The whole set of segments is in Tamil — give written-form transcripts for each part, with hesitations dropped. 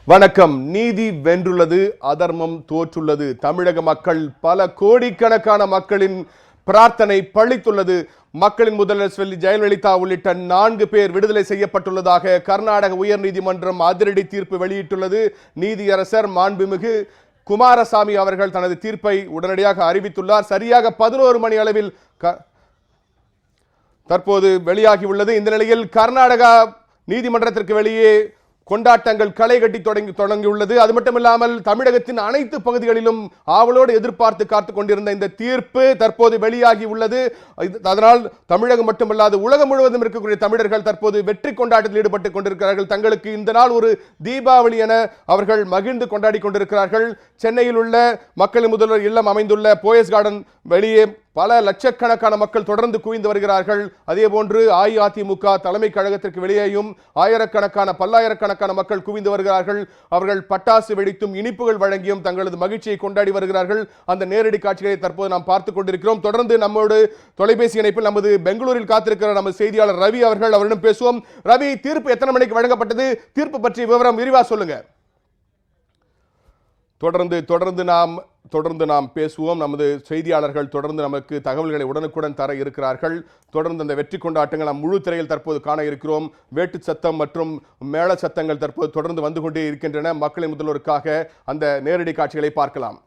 வணக்கம். நீதி வென்றுள்ளது, அதர்மம் தோற்றுள்ளது. தமிழக மக்கள் பல கோடிக்கணக்கான மக்களின் பிரார்த்தனை பழித்துள்ளது. மக்களின் முதல்வர் செல்வி ஜெயலலிதா உள்ளிட்ட 4 பேர் விடுதலை செய்யப்பட்டுள்ளதாக கர்நாடக உயர்நீதிமன்றம் அதிரடி தீர்ப்பு வெளியிட்டுள்ளது. நீதியரசர் மாண்புமிகு குமாரசாமி அவர்கள் தனது தீர்ப்பை உடனடியாக அறிவித்துள்ளார். சரியாக 11 மணி அளவில் தற்போது வெளியாகி உள்ளது. இந்த நிலையில் கர்நாடகா நீதிமன்றத்திற்கு வெளியே கொண்டாட்டங்கள் களை கட்டி தொடங்கியுள்ளது. அது மட்டுமில்லாமல் தமிழகத்தின் அனைத்து பகுதிகளிலும் ஆவலோடு எதிர்பார்த்து காத்துக் கொண்டிருந்த இந்த தீர்ப்பு தற்போது வெளியாகி உள்ளது. அதனால் தமிழகம் மட்டுமல்லாது உலகம் முழுவதும் இருக்கக்கூடிய தமிழர்கள் தற்போது வெற்றி கொண்டாட்டத்தில் ஈடுபட்டுக் கொண்டிருக்கிறார்கள். தங்களுக்கு இந்த நாள் ஒரு தீபாவளி என அவர்கள் மகிழ்ந்து கொண்டாடி கொண்டிருக்கிறார்கள். சென்னையில் உள்ள மக்களின் முதல்வர் இல்லம் அமைந்துள்ள போயஸ் கார்டன் வெளியே பல லட்சக்கணக்கான மக்கள் தொடர்ந்து குவிந்து வருகிறார்கள். அதே போன்று அஇஅதிமுக தலைமை கழகத்திற்கு வெளியேயும் பல்லாயிரக்கணக்கான மக்கள் குவிந்து வருகிறார்கள். அவர்கள் பட்டாசு வெடித்தும் இனிப்புகள் வழங்கியும் தங்களது மகிழ்ச்சியை கொண்டாடி வருகிறார்கள். அந்த நேரடி காட்சிகளை தற்போது நாம் பார்த்துக் கொண்டிருக்கிறோம். தொடர்ந்து நம்மோடு தொலைபேசி இணைப்பில் நமது பெங்களூரில் காத்திருக்கிற நமது செய்தியாளர் ரவி அவர்கள், அவரிடம் பேசுவோம். ரவி, தீர்ப்பு எத்தனை மணிக்கு வழங்கப்பட்டது? தீர்ப்பு பற்றிய விவரம் விரிவா சொல்லுங்க. தொடர்ந்து நாம் பேசுவோம். நமது செய்தியாளர்கள் தொடர்ந்து நமக்கு தகவல்களை உடனுக்குடன் தர இருக்கிறார்கள். தொடர்ந்து அந்த வெற்றி கொண்டாட்டங்கள் நாம் முழு திரையில் தற்போது காண இருக்கிறோம். வேட்டு சத்தம் மற்றும் மேள சத்தங்கள் தற்போது தொடர்ந்து வந்து கொண்டே இருக்கின்றன. மக்களின் முதல்வருக்காக அந்த நேரடி காட்சிகளை பார்க்கலாம்.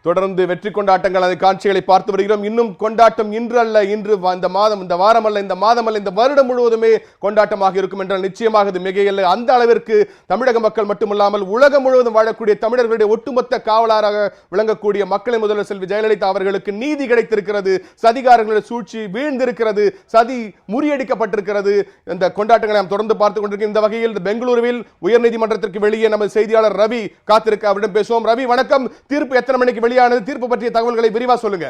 தொடர்ந்து வெற்றி கொண்டாட்டங்கள் அந்த காட்சிகளை பார்த்து வருகிறோம். இன்னும் கொண்டாட்டம் இன்று அல்ல, இன்று இந்த மாதம், இந்த வாரம் அல்ல, இந்த மாதம் அல்ல, இந்த வருடம் முழுவதுமே கொண்டாட்டமாக இருக்கும் என்றால் நிச்சயமாக இது மிகையல்ல. அந்த அளவிற்கு தமிழக மக்கள் மட்டுமல்லாமல் உலகம் முழுவதும் வாழக்கூடிய தமிழர்களுடைய ஒட்டுமொத்த காவலராக விளங்கக்கூடிய மக்களின் முதல்வர் செல்வி ஜெயலலிதா அவர்களுக்கு நீதி கிடைத்திருக்கிறது. சதிகாரர்களுடைய சூழ்ச்சி வீழ்ந்திருக்கிறது, சதி முறியடிக்கப்பட்டிருக்கிறது. இந்த கொண்டாட்டங்களை நாம் தொடர்ந்து பார்த்துக் கொண்டிருக்கிறோம். இந்த வகையில் பெங்களூருவில் உயர்நீதிமன்றத்திற்கு வெளியே நமது செய்தியாளர் ரவி காத்திருக்க, அவரிடம் பேசுவோம். ரவி, வணக்கம். தீர்ப்பு எத்தனை மணிக்கு வெளியானது? தீர்ப்பு பற்றிய தகவல்களை விரிவா சொல்லுங்க.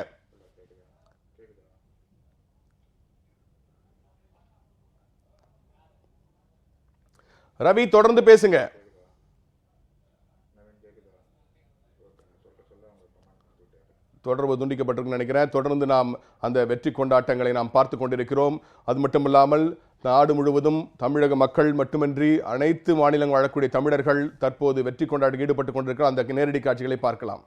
ரவி, தொடர்ந்து பேசுங்க. தொடர்பு துண்டிக்கப்பட்டிருக்கு நினைக்கிறேன். தொடர்ந்து நாம் அந்த வெற்றி கொண்டாட்டங்களை நாம் பார்த்துக் கொண்டிருக்கிறோம். அது மட்டுமில்லாமல் நாடு முழுவதும் தமிழக மக்கள் மட்டுமின்றி அனைத்து மாநிலங்கள் வாழக்கூடிய தமிழர்கள் தற்போது வெற்றி கொண்டாட்டத்தில் ஈடுபட்டுக் கொண்டிருக்கிற அந்த நேரடி காட்சிகளை பார்க்கலாம்.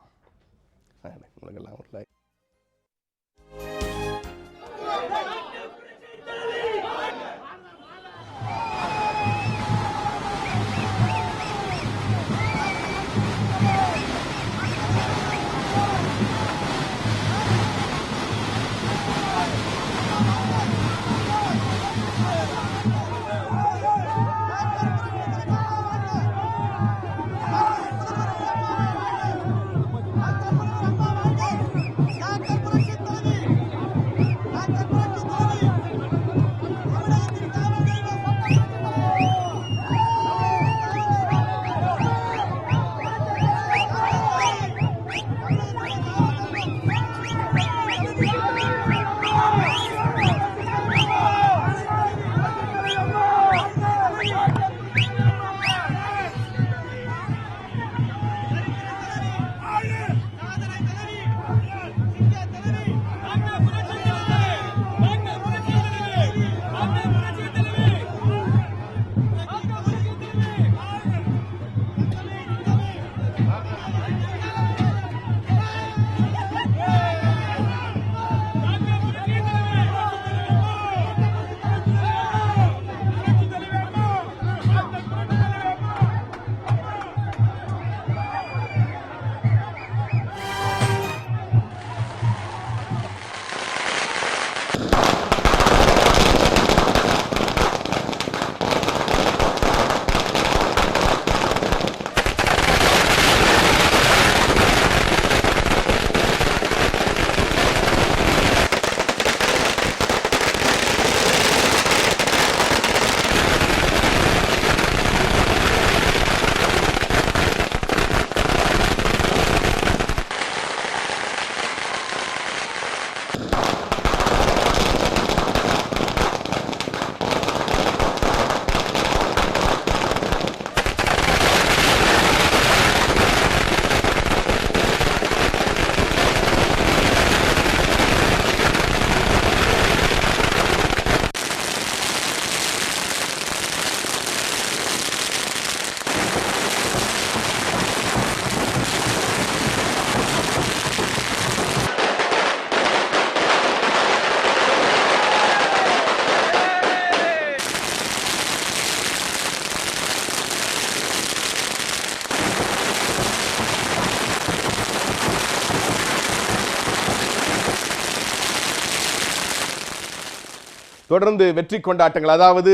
தொடர்ந்து வெற்றி கொண்டாட்டங்கள், அதாவது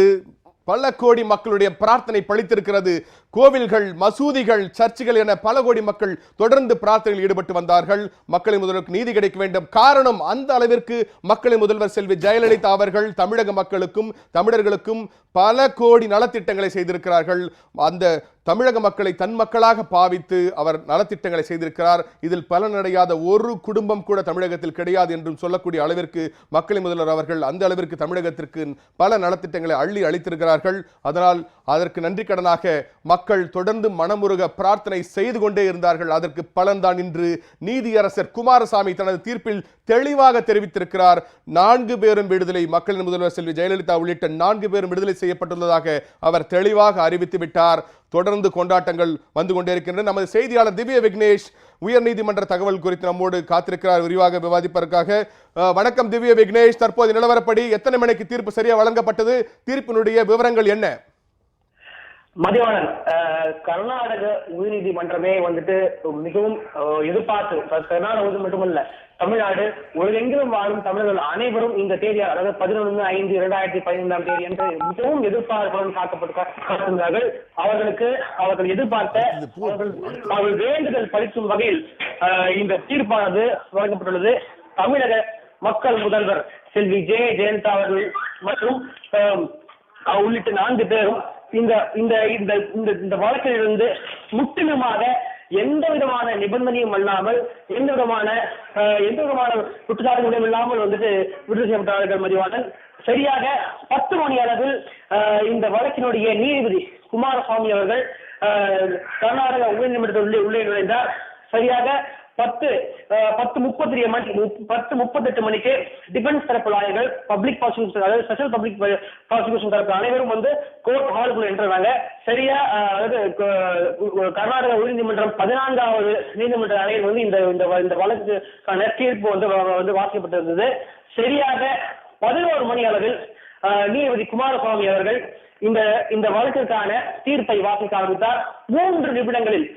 பல கோடி மக்களுடைய பிரார்த்தனை பளித்திருக்கிறது. கோவில்கள், மசூதிகள், சர்ச்சுகள் என பல கோடி மக்கள் தொடர்ந்து பிரார்த்தனையில் ஈடுபட்டு வந்தார்கள். மக்களின் முதல்வருக்கு நீதி கிடைக்க வேண்டும். காரணம், அந்த அளவிற்கு மக்களின் முதல்வர் செல்வி ஜெயலலிதா அவர்கள் தமிழக மக்களுக்கும் தமிழர்களுக்கும் பல கோடி நலத்திட்டங்களை செய்திருக்கிறார்கள். அந்த தமிழக மக்களை தன் மக்களாக பாவித்து அவர் நலத்திட்டங்களை செய்திருக்கிறார். இதில் பலனடையாத ஒரு குடும்பம் கூட தமிழகத்தில் கிடையாது என்றும் சொல்லக்கூடிய அளவிற்கு மக்களின் முதல்வர் அவர்கள் அந்த அளவிற்கு தமிழகத்திற்கு பல நலத்திட்டங்களை அள்ளி அளித்திருக்கிறார்கள். அதனால் அதற்கு நன்றி கடனாக மக்கள் தொடர்ந்து மனமுருக பிரார்த்தனை செய்து கொண்டே இருந்தார்கள். அதற்கு பலன்தான் இன்று நீதியரசர் குமாரசாமி தனது தீர்ப்பில் தெளிவாக தெரிவித்திருக்கிறார். 4 பேரும் விடுதலை, மக்களின் முதல்வர் செல்வி ஜெயலலிதா உள்ளிட்ட 4 பேரும் விடுதலை செய்யப்பட்டுள்ளதாக அவர் தெளிவாக அறிவித்து விட்டார். தொடர்ந்து கொண்டாட்டங்கள் வந்து கொண்டே இருக்கின்றன. நமது செய்தியாளர் திவ்ய விக்னேஷ் உயர்நீதிமன்ற தகவல் குறித்து நம்மோடு காத்திருக்கிறார் விரிவாக விவாதிப்பதற்காக. வணக்கம் திவ்ய விக்னேஷ், தற்போது நிலவரப்படி எத்தனை மணிக்கு தீர்ப்பு சரியா வழங்கப்பட்டது? தீர்ப்பினுடைய விவரங்கள் என்ன? மதிவாணன், கர்நாடக உயர்நீதிமன்றமே வந்துட்டு மிகவும் எதிர்பார்த்து, கர்நாடக மட்டுமல்ல தமிழ்நாடு உலகெங்கிலும் வாழும் தமிழர்கள் அனைவரும் இந்த தேதி, அதாவது 11/5/2015 தேதி என்று மிகவும் எதிர்பார்ப்புடன் காத்திருந்தார்கள். அவர்கள் எதிர்பார்த்த அவர்கள் வேண்டுதல் பளிக்கும் வகையில் இந்த தீர்ப்பானது வழங்கப்பட்டுள்ளது. தமிழக மக்கள் முதல்வர் செல்வி ஜெயலலிதா அவர்கள் மற்றும் உள்ளிட்ட 4 பேரும் இந்த வழக்கிலிருந்து முற்றிலுமாக எந்த விதமான நிபந்தனையும் அல்லாமல் எந்த விதமான குற்றச்சாட்டுகளும் இல்லாமல் வந்துட்டு விடுதலை செய்யப்பட்டார்கள். மதிவாணன், சரியாக 10 மணி அளவில் இந்த வழக்கினுடைய நீதிபதி குமாரசாமி அவர்கள் கர்நாடக உயர்நீதிமன்றத்தில் உள்ளே நுழைந்தார். சரியாக 10:38 மணிக்கு டிஃபென்ஸ் தரப்பு லாயர்கள், பப்ளிக் ப்ராசிக்யூஷன், அதாவது ஸ்பெஷல் பப்ளிக் ப்ராசிக்யூஷன் தரப்பு அனைவரும் வந்து கோர்ட் ஹாலுக்குள்ள என்றாங்க. சரியா, அதாவது கர்நாடக உயர்நீதிமன்றம் 14வது நீதிமன்ற அறையில் வந்து இந்த வழக்குக்கான தீர்ப்பு வந்து வாசிக்கப்பட்டிருந்தது. சரியாக 11 மணி அளவில் நீதிபதி குமாரசாமி அவர்கள் இந்த வழக்கிற்கான தீர்ப்பை வாசிக்க ஆரம்பித்தார். 3 நிமிடங்களில்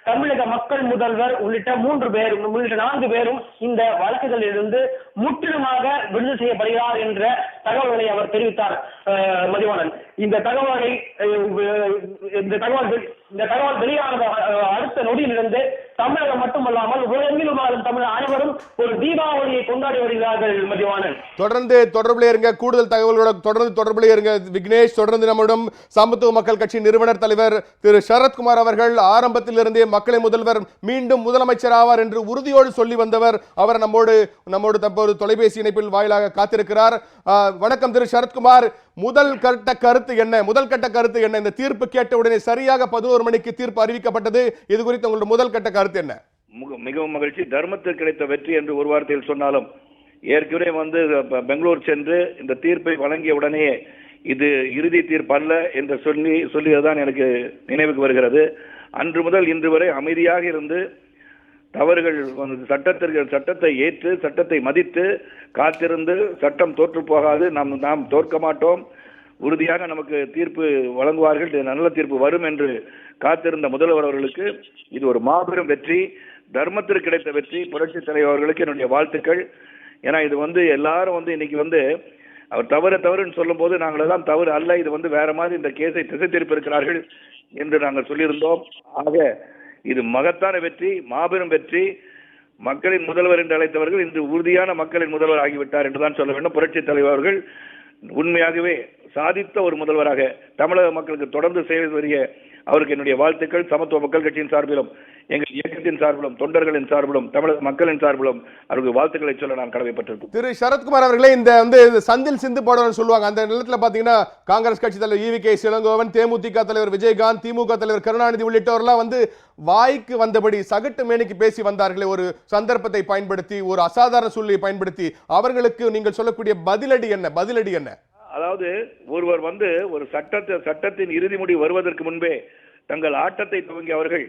தமிழக மக்கள் முதல்வர் உள்ளிட்ட 4 பேரும் இந்த வழக்குகளில் இருந்து முற்றிலுமாக விடுதலை செய்யப்படுகிறார் என்ற தகவல்களை அவர் தெரிவித்தார். மதிவாணன், இந்த தகவல் வெளியான அடுத்த நொடியிலிருந்து தமிழகம் மட்டுமல்லாமல் உலகெங்கிலும் வாழும் தமிழ் அனைவரும் ஒரு தீபாவளியை கொண்டாடி வருகிறார்கள். மதிவாணன், தொடர்ந்து தொடர்பிலே இருங்க, கூடுதல் தகவலோட தொடர்ந்து தொடர்பிலே இருங்க விக்னேஷ். தொடர்ந்து நம்முடன் சமத்துவ மக்கள் கட்சி நிறுவனர் தலைவர் திரு சரத்குமார் அவர்கள் ஆரம்பத்தில் இருந்தே மக்களின் முதல்வர் மீண்டும் முதலமைச்சர் ஆவார் என்று உறுதியோடு சொல்லி வந்தவர். அவர் நம்மோடு தற்போது தொலைபேசி இணைப்பில் வாயிலாக காத்திருக்கிறார். வணக்கம் திரு சரத்குமார், முதல் கட்ட கருத்து என்ன? இந்த தீர்ப்பு கேட்ட உடனே சரியாக 11 மணிக்கு தீர்ப்பு அறிவிக்கப்பட்டது. இது குறித்து உங்களுடைய முதல் கட்ட கருத்து என்ன? மிகவும் மகிழ்ச்சி. தர்மத்தில் கிடைத்த வெற்றி என்று ஒரு வார்த்தையில் சொன்னாலும், ஏற்கனவே வந்து பெங்களூர் சென்று இந்த தீர்ப்பை வழங்கிய உடனே இது இறுதி தீர்ப்பு அல்ல என்று சொல்லியதுதான் எனக்கு நினைவுக்கு வருகிறது. அன்று முதல் இன்று வரை அமைதியாக இருந்து தவறுகள் சட்டத்தை ஏற்று சட்டத்தை மதித்து காத்திருந்து சட்டம் தோற்று போகாது, நாம் தோற்க மாட்டோம், உறுதியாக நமக்கு தீர்ப்பு வழங்குவார்கள், நல்ல தீர்ப்பு வரும் என்று காத்திருந்த முதல்வர் அவர்களுக்கு இது ஒரு மாபெரும் வெற்றி, தர்மத்திற்கு கிடைத்த வெற்றி. புரட்சி தலைவர் அவர்களுக்கு என்னுடைய வாழ்த்துக்கள். ஏன்னா இது வந்து எல்லாரும் வந்து இன்னைக்கு வந்து அவர் தவறுன்னு சொல்லும் போது நாங்கள் எல்லாம் தவறு அல்ல, இது வந்து வேற மாதிரி இந்த கேஸை திசை திருப்பி இருக்கிறார்கள் என்று நாங்கள் சொல்லியிருந்தோம். ஆக இது மகத்தான வெற்றி, மாபெரும் வெற்றி. மக்களின் முதல்வர் என்று அழைத்தவர்கள் இன்று உறுதியான மக்களின் முதல்வர் ஆகிவிட்டார் என்றுதான் சொல்ல வேண்டும். புரட்சி தலைவர் அவர்கள் உண்மையாகவே சாதித்த ஒரு முதல்வராக தமிழக மக்களுக்கு தொடர்ந்து சேவை செய்ய அவருக்கு என்னுடைய வாழ்த்துக்கள். சமத்துவ மக்கள் கட்சியின் சார்பிலும், எங்கள் இயக்கத்தின் சார்பிலும், தொண்டர்களின் சார்பிலும், தமிழக மக்களின் சார்பிலும் அவருக்கு வாழ்த்துக்களை சொல்ல நான் கடமைப்பட்டிருக்கோம். திரு சரத்குமார் அவர்களே, இந்த சந்தில் சிந்து போடணும்னு சொல்லுவாங்க. அந்த நிலத்தில் பாத்தீங்கன்னா காங்கிரஸ் கட்சி தலைவர் EVK இளங்கோவன், தேமுதிக தலைவர் விஜயகாந்த், திமுக தலைவர் கருணாநிதி உள்ளிட்டவர்கள்லாம் வந்து வாய்க்கு வந்தபடி சகட்டு மேனிக்கு பேசி வந்தார்களே, ஒரு சந்தர்ப்பத்தை பயன்படுத்தி, ஒரு அசாதாரண சூழ்நிலையை பயன்படுத்தி. அவர்களுக்கு நீங்கள் சொல்லக்கூடிய பதிலடி என்ன? அதாவது ஒருவர் வந்து ஒரு சட்டத்தின் இறுதி முடிவு வருவதற்கு முன்பே தங்கள் ஆட்டத்தை துவங்கி அவர்கள்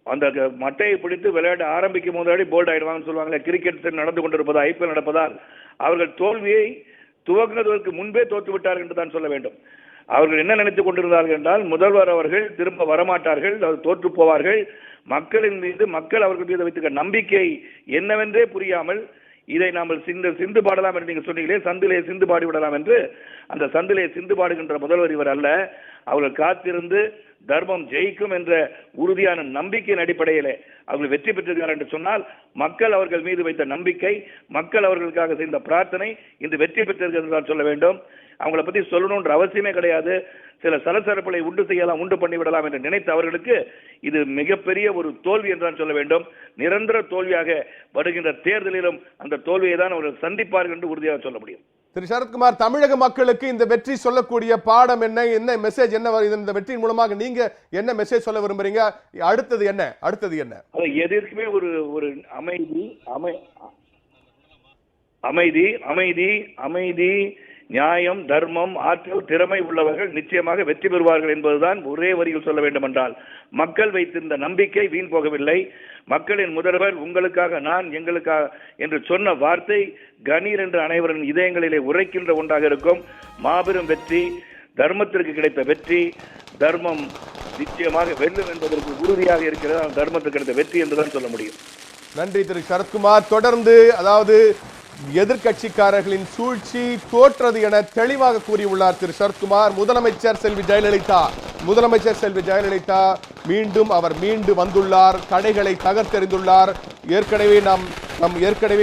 அந்த மட்டையை பிடித்து விளையாட ஆரம்பிக்கும் முன்னாடி போல்ட் ஆயிடுவாங்கன்னு சொல்லுவாங்களே, கிரிக்கெட் நடந்து கொண்டிருப்பதா, IPL நடப்பதால் அவர்கள் தோல்வியை துவங்குவதற்கு முன்பே தோற்று விட்டார்கள் என்று தான் சொல்ல வேண்டும். அவர்கள் என்ன நினைத்துக் கொண்டிருந்தார்கள் என்றால், முதல்வர் அவர்கள் திரும்ப வரமாட்டார்கள், அவர் தோற்று போவார்கள், மக்களின் மீது அவர்கள் மீது வைத்திருக்க நம்பிக்கை என்னவென்றே புரியாமல் இதை நாம் சிந்து பாடலாம் என்று நீங்கள் சொன்னீங்களே, சந்திலே சிந்து பாடி விடலாம் என்று. அந்த சந்திலே சிந்து பாடுகின்ற முதல்வர் இவர் அல்ல. அவர்கள் காத்திருந்து தர்மம் ஜெயிக்கும் என்ற உறுதியான நம்பிக்கையின் அடிப்படையிலே அவர்கள் வெற்றி பெற்றிருக்கிறார் என்று சொன்னால், மக்கள் அவர்கள் மீது வைத்த நம்பிக்கை, மக்கள் அவர்களுக்காக செய்த பிரார்த்தனை இன்று வெற்றி பெற்றிருக்கிறது என்று சொல்ல வேண்டும். அவங்களை பத்தி சொல்லணும்ன்ற அவசியமே கிடையாது. சில சலசலப்புகளை உண்டு பண்ணிவிடலாம் என்று நினைத்த அவர்களுக்கு இது மிகப்பெரிய ஒரு தோல்வி என்றுதான் சொல்ல வேண்டும். நிரந்தர தோல்வியாக வருகின்ற தேர்தலிலும் அந்த தோல்வியை தான் அவர்கள் சந்திப்பார்கள் என்று உறுதியாக சொல்ல முடியும். திரு சரத்குமார், தமிழக மக்களுக்கு இந்த வெற்றி சொல்லக்கூடிய பாடம் என்ன, என்ன மெசேஜ், என்ன இந்த வெற்றியின் மூலமாக நீங்க என்ன மெசேஜ் சொல்ல விரும்புறீங்க? அடுத்தது என்ன? எதற்குமே ஒரு ஒரு அமைதி, நியாயம், தர்மம், ஆற்றல், திறமை உள்ளவர்கள் நிச்சயமாக வெற்றி பெறுவார்கள் என்பதுதான் ஒரே வரியில் சொல்ல வேண்டும் என்றால், மக்கள் வைத்திருந்த நம்பிக்கை வீண் போகவில்லை. மக்களின் முதல்வர் உங்களுக்காக நான் எங்களுக்காக என்று சொன்ன வார்த்தை கணீர் என்று அனைவரின் இதயங்களிலே உரைக்கின்ற ஒன்றாக இருக்கும். மாபெரும் வெற்றி, தர்மத்திற்கு கிடைத்த வெற்றி. தர்மம் நிச்சயமாக வெல்லும் என்பதற்கு உறுதியாக இருக்கிறது. தர்மத்திற்கு கிடைத்த வெற்றி என்றுதான் சொல்ல முடியும். நன்றி திரு சரத்குமார். தொடர்ந்து அதாவது எதிர்கட்சிக்காரர்களின் சூழ்ச்சி தோற்றது என தெளிவாக கூறியுள்ளார் திரு சரத்குமார். முதலமைச்சர் செல்வி ஜெயலலிதா மீண்டும் வந்துள்ளார். தடைகளை தகர்த்தெறிந்துள்ளார். ஏற்கனவே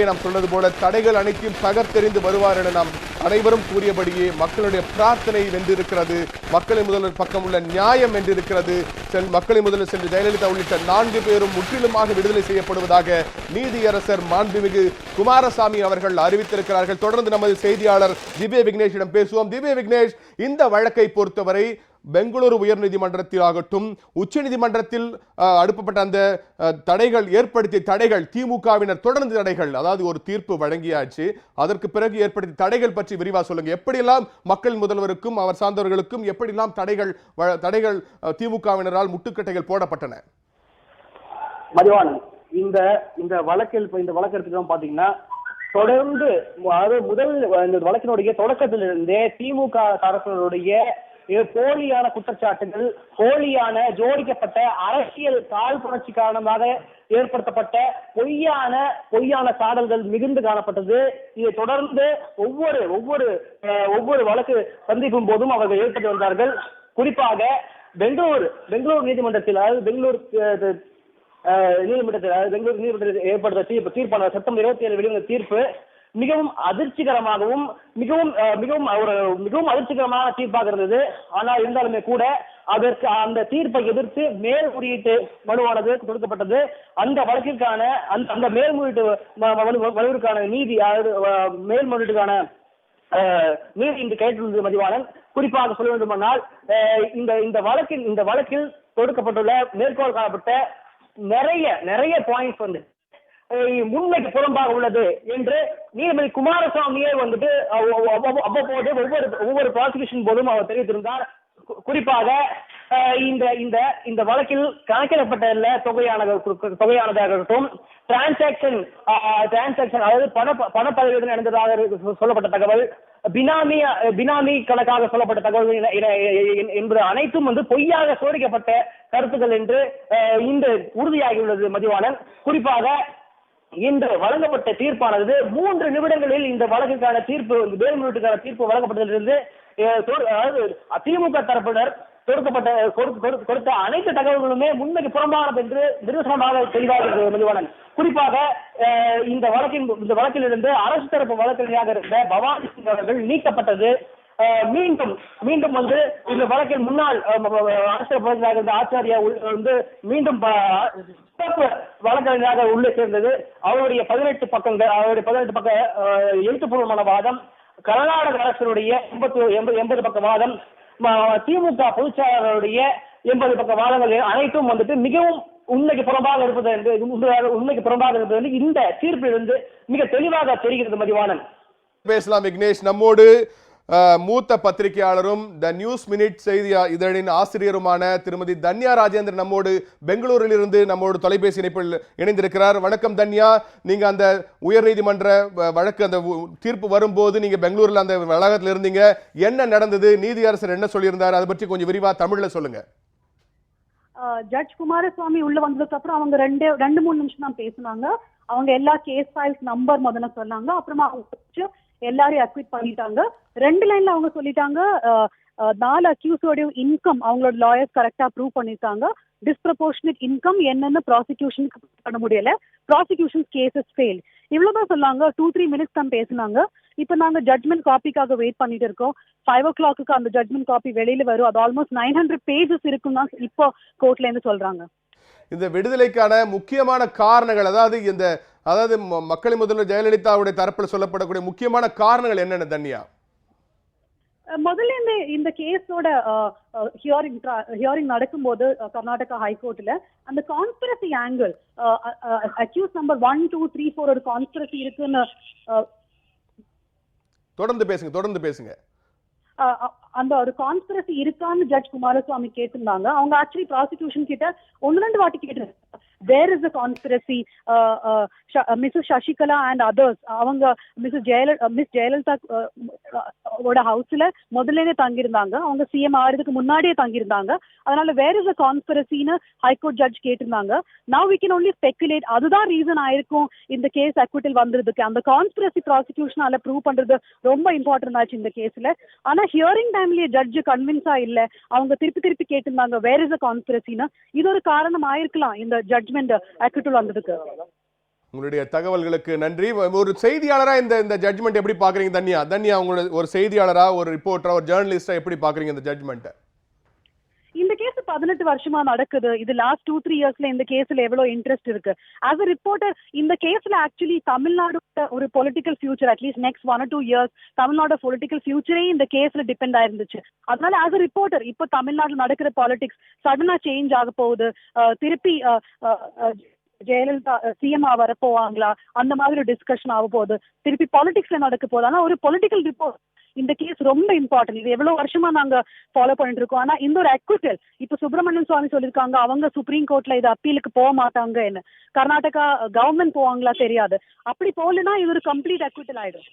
நாம் சொன்னது போல தடைகள் அனைத்தையும் தகர்த்தெறிந்து வருவார் என நாம் அனைவரும் கூறியபடியே மக்களுடைய பிரார்த்தனை வென்றிருக்கிறது. மக்களின் முதல்வர் பக்கம் உள்ள நியாயம் வென்றிருக்கிறது. மக்களின் முதல்வர் செல்வி ஜெயலலிதா உள்ளிட்ட 4 பேரும் முற்றிலுமாக விடுதலை செய்யப்படுவதாக நீதியரசர் மாண்புமிகு குமாரசாமி அவர்கள் அறிவித்திருக்கிறார்கள். தொடர்ந்து நமது செய்தியாளர் திவ்ய விக்னேஷிடம் பேசுவோம். திவ்ய விக்னேஷ், இந்த வழக்கை பொறுத்தவரை பெங்களூரு உயர்நீதிமன்றத்தில் ஆகட்டும், உச்ச நீதிமன்றத்தில் அடுப்பப்பட்ட அந்த ஏற்படுத்திய தடைகள், திமுகவினர் தொடர்ந்து தடைகள், அதாவது ஒரு தீர்ப்பு வழங்கியாச்சு, அதற்கு பிறகு ஏற்படுத்திய தடைகள் பற்றி விரிவா சொல்லுங்க. எப்படியெல்லாம் மக்கள் முதல்வருக்கும் அவர் சார்ந்தவர்களுக்கும் எப்படியெல்லாம் தடைகள் திமுகவினரால் முட்டுக்கட்டைகள் போடப்பட்டன? மதிவானன், இந்த வழக்கில் எடுத்துக்கலாம் பாத்தீங்கன்னா, தொடர்ந்து இந்த வழக்கினுடைய தொடக்கத்திலிருந்தே திமுக அரசுடைய போலியான குற்றச்சாட்டுகள், போலியான ஜோடிக்கப்பட்ட அரசியல் காழ்ப்புணர்ச்சி காரணமாக ஏற்படுத்தப்பட்ட பொய்யான சாடல்கள் மிகுந்து காணப்பட்டது. இதை தொடர்ந்து ஒவ்வொரு வழக்கு சந்திக்கும் போதும் அவர்கள் ஏற்பட்டு வந்தார்கள். குறிப்பாக பெங்களூர் நீதிமன்றத்தில், அதாவது பெங்களூர் நீதிமன்றத்தில் ஏற்படுத்த தீர்ப்பான செப்டம்பர் 27 வெளிவந்த தீர்ப்பு மிகவும் அதிர்ச்சிகரமாகவும் மிகவும் அதிர்ச்சிகரமான தீர்ப்பாக இருந்தது. ஆனால் இருந்தாலுமே கூட அந்த தீர்ப்பை எதிர்த்து மேல்முறையீட்டு மனுவானது கொடுக்கப்பட்டது. அந்த வழக்கிற்கான அந்த மேல்முறையீட்டுக்கான மேல்முறையீட்டுக்கான நீதி இன்று கேட்டிருந்தது. மதிவாளன், குறிப்பாக சொல்ல வேண்டுமானால், இந்த வழக்கில் கொடுக்கப்பட்டுள்ள மேற்கோள் காணப்பட்ட நிறைய பாயிண்ட்ஸ் முன்மைக்கு புறம்பாக உள்ளது என்று நீதிபதி குமாரசாமியே அவ்வப்போது ஒவ்வொரு ப்ராசிக்யூஷன் போதும் அவர் தெரிவித்திருந்தார். குறிப்பாக இந்த வழக்கில் கணக்கிடப்பட்ட தொகையானதாகட்டும், டிரான்சாக்சன் அதாவது பண பரிவர்த்தனை நடந்ததாக சொல்லப்பட்ட தகவல், பினாமி கணக்காக சொல்லப்பட்ட தகவல் என்பது அனைத்தும் பொய்யாக சோதிக்கப்பட்ட கருத்துக்கள் என்று இந்த உறுதியாகியுள்ளது. மதிவாளன், குறிப்பாக இன்று வழங்கப்பட்ட தீர்ப்பானது 3 நிமிடங்களில் இந்த வழக்குக்கான தீர்ப்பு, மேல்முறையீட்டுக்கான தீர்ப்பு வழங்கப்பட்டதிலிருந்து திமுக தரப்பினர் கொடுத்த அனைத்து தகவல்களுமே உண்மைக்கு புறம்பானது என்று நிரூபணமாக தெளிவாக இருக்கிறது. மதிவாளன், குறிப்பாக இந்த வழக்கிலிருந்து அரசு தரப்பு வழக்கறிஞராக இருந்த பவானி சிங் அவர்கள் நீக்கப்பட்டது. மீண்டும் இந்த வழக்கில் முன்னாள் அரசு வழக்கறிஞராக இருந்த ஆச்சாரியா மீண்டும் வழக்கறிஞராக உள்ளே சேர்ந்தது. அவருடைய 18 பக்க எழுத்துப்பூர்வமான வாதம், கர்நாடக அரசுடைய 80 பக்க வாதம், திமுக பொதுச்செயலாளருடைய 80 பக்க வாதங்கள் அனைத்தும் மிகவும் உண்மைக்கு புறம்பாக இருப்பது என்று இந்த தீர்ப்பிலிருந்து மிக தெளிவாக தெரிகிறது. மதிவானன், பேசலாம். விக்னேஷ், நம்மோடு மூத்த பத்திரிகையாளரும் த நியூஸ் மினிட் செய்தி இதழின் ஆசிரியருமான திருமதி தன்யா ராஜேந்திரன் நம்மோடு பெங்களூரில் இருந்து நம்மோடு தொலைபேசி இணைப்பில் இணைந்திருக்கிறார். வணக்கம் தன்யா. நீங்க அந்த உயர்நீதிமன்ற வழக்கு அந்த தீர்ப்பு வரும்போது நீங்க பெங்களூரில் அந்த வளாகத்தில் இருந்தீங்க. என்ன நடந்தது? நீதியரசர் என்ன சொல்லியிருந்தார்? அதை பற்றி கொஞ்சம் விரிவா தமிழ்ல சொல்லுங்க. ஜட்ஜ் குமாரசுவாமி உள்ள வந்ததுக்கு அப்புறம் அவங்க 2-3 நிமிஷம் தான் பேசினாங்க. அவங்க எல்லா கேஸ் ஃபைல்ஸ் நம்பர் முதல்ல சொன்னாங்க. அப்புறமா எல்லாரையும் அக்விட் பண்ணிட்டாங்க. 2 லைன்ல அவங்க சொல்லிட்டாங்க 4 அக்யூஸோட இன்கம் அவங்களோட லாயர்ஸ் கரெக்டா ப்ரூவ் பண்ணிருக்காங்க. டிஸ்ப்ரப்போர்ஷனேட் இன்கம் என்னன்னு ப்ராசிக்யூஷனுக்கு பண்ண முடியல. Prosecution cases fail. இவ்வளவுதான் சொன்னாங்க. 2-3 மினிட்ஸ் தான் பேசினாங்க. இப்ப நாங்க ஜட்மெண்ட் காப்பிக்காக வெயிட் பண்ணிட்டு இருக்கோம். 5 o'clock அந்த ஜட்மெண்ட் காப்பி வெளியில வரும். அது ஆல்மோஸ்ட் 900 pages இருக்குன்னு தான் இப்போ கோர்ட்ல இருந்து சொல்றாங்க. இந்த விடுதலைக்கான முக்கியமான காரணங்கள், அதாவது மக்களின் முதல்வர் ஜெயலலிதாவுடைய தரப்பில் சொல்லப்படக்கூடிய முக்கியமான காரணங்கள் என்னென்ன தன்யா? முதல்ல இந்த கேஸோட ஹியரிங் நடக்கும்போது கர்நாடகா ஹைகோர்ட்ல அந்த கான்ஸ்பிரசி ஆங்கிள், அக்யூஸ் நம்பர் 1, 2, 3, 4 ஒரு கான்ஸ்பிரசி இருக்குன்னு தொடர்ந்து பேசுங்க. அந்த ஒரு கான்ஸ்பிரசி இருக்கான்னு ஜட்ஜ் குமாரசுவாமி கேட்டிருந்தாங்க. அவங்க ஆக்சுவலி ப்ராசிக்யூஷன் கிட்ட 1-2 வாட்டி கேட்டிருந்தாங்க. There is a conspiracy. Mrs. Shashikala and others, அவங்க மிஸ் ஜெயலலிதா ஓட ஹவுஸ்ல முதல்ல தங்கியிருந்தாங்க. அவங்க சிஎம் ஆறதுக்கு முன்னாடியே தங்கியிருந்தாங்க. அதனால வேர் இஸ் அ கான்ஸ்பிரசின்னு ஹைகோர்ட் ஜட்ஜ் கேட்டிருந்தாங்க. Now we can only speculate. அதுதான் ரீசன் ஆயிருக்கும் இந்த கேஸ் அக்விட்டல் வந்ததுக்கு. அந்த கான்ஸ்பிரசி ப்ராசிக்யூஷனால ப்ரூவ் பண்றது ரொம்ப இம்பார்ட்டன்ட் ஆச்சு இந்த கேஸ்ல. ஆனா ஹியரிங் டைம்லயே ஜட்ஜ் கன்வின்ஸா இல்ல. அவங்க திருப்பி கேட்டிருந்தாங்க வேர் இஸ் அ கான்ஸ்பிரசின்னு. இது ஒரு காரணம் ஆயிருக்கலாம் இந்த ஜட்ஜ்மெண்ட் அக்விட்டல் வந்ததுக்கு. உங்களுடைய தகவல்களுக்கு நன்றி. ஒரு செய்தியாளரா இந்த ஜட்ஜ்மெண்ட் எப்படி பாக்குறீங்க தன்யா? உங்களோட ஒரு செய்தியாளரா, ஒரு ரிப்போர்ட்டரா, ஒரு ஜேர்னலிஸ்டா எப்படி பாக்குறீங்க இந்த ஜட்ஜ்மெண்ட்? இந்த கேஸ் 18 வருஷமா நடக்குது. இது லாஸ்ட் 2-3 இயர்ஸ்ல இந்த கேஸ்ல எவ்வளவு இன்ட்ரெஸ்ட் இருக்கு. ஆஸ் அ ரிப்போர்ட்டர் இந்த கேஸ்ல ஆக்சுவலி தமிழ்நாடு ஒரு political future, at least next 1 or 2 years Tamil Nadu political ஃபியூச்சரே இந்த கேஸ்ல டிபெண்ட் ஆயிருந்துச்சு. அதனால ஆஸ் அ ரிப்போர்ட்டர் இப்ப தமிழ்நாடு நடக்கிற பாலிடிக்ஸ் சடனா சேஞ்ச் ஆக போகுது. திருப்பி ஜெயலலிதா சிஎம் வர போவாங்களா, அந்த மாதிரி டிஸ்கஷன் ஆக போகுது. திருப்பி பாலிடிக்ஸ்ல நடக்க போகுது. ஆனா ஒரு பொலிட்டிக்கல் ரிப்போர்ட் இந்த கேஸ் ரொம்ப இம்பார்ட்டன்ட். இது எவ்வளவு வருஷமா நாங்க ஃபாலோ பண்ணிட்டு இருக்கோம். ஆனா இந்த ஒரு அக்விட்டல் இப்ப சுப்பிரமணியன் சுவாமி சொல்லிருக்காங்க அவங்க சுப்ரீம் கோர்ட்ல இது அப்பீலுக்கு போக மாட்டாங்க. என்ன கர்நாடகா கவர்மெண்ட் போவாங்களா தெரியாது. அப்படி போகலன்னா இது ஒரு கம்ப்ளீட் அக்விட்டல் ஆயிடும்.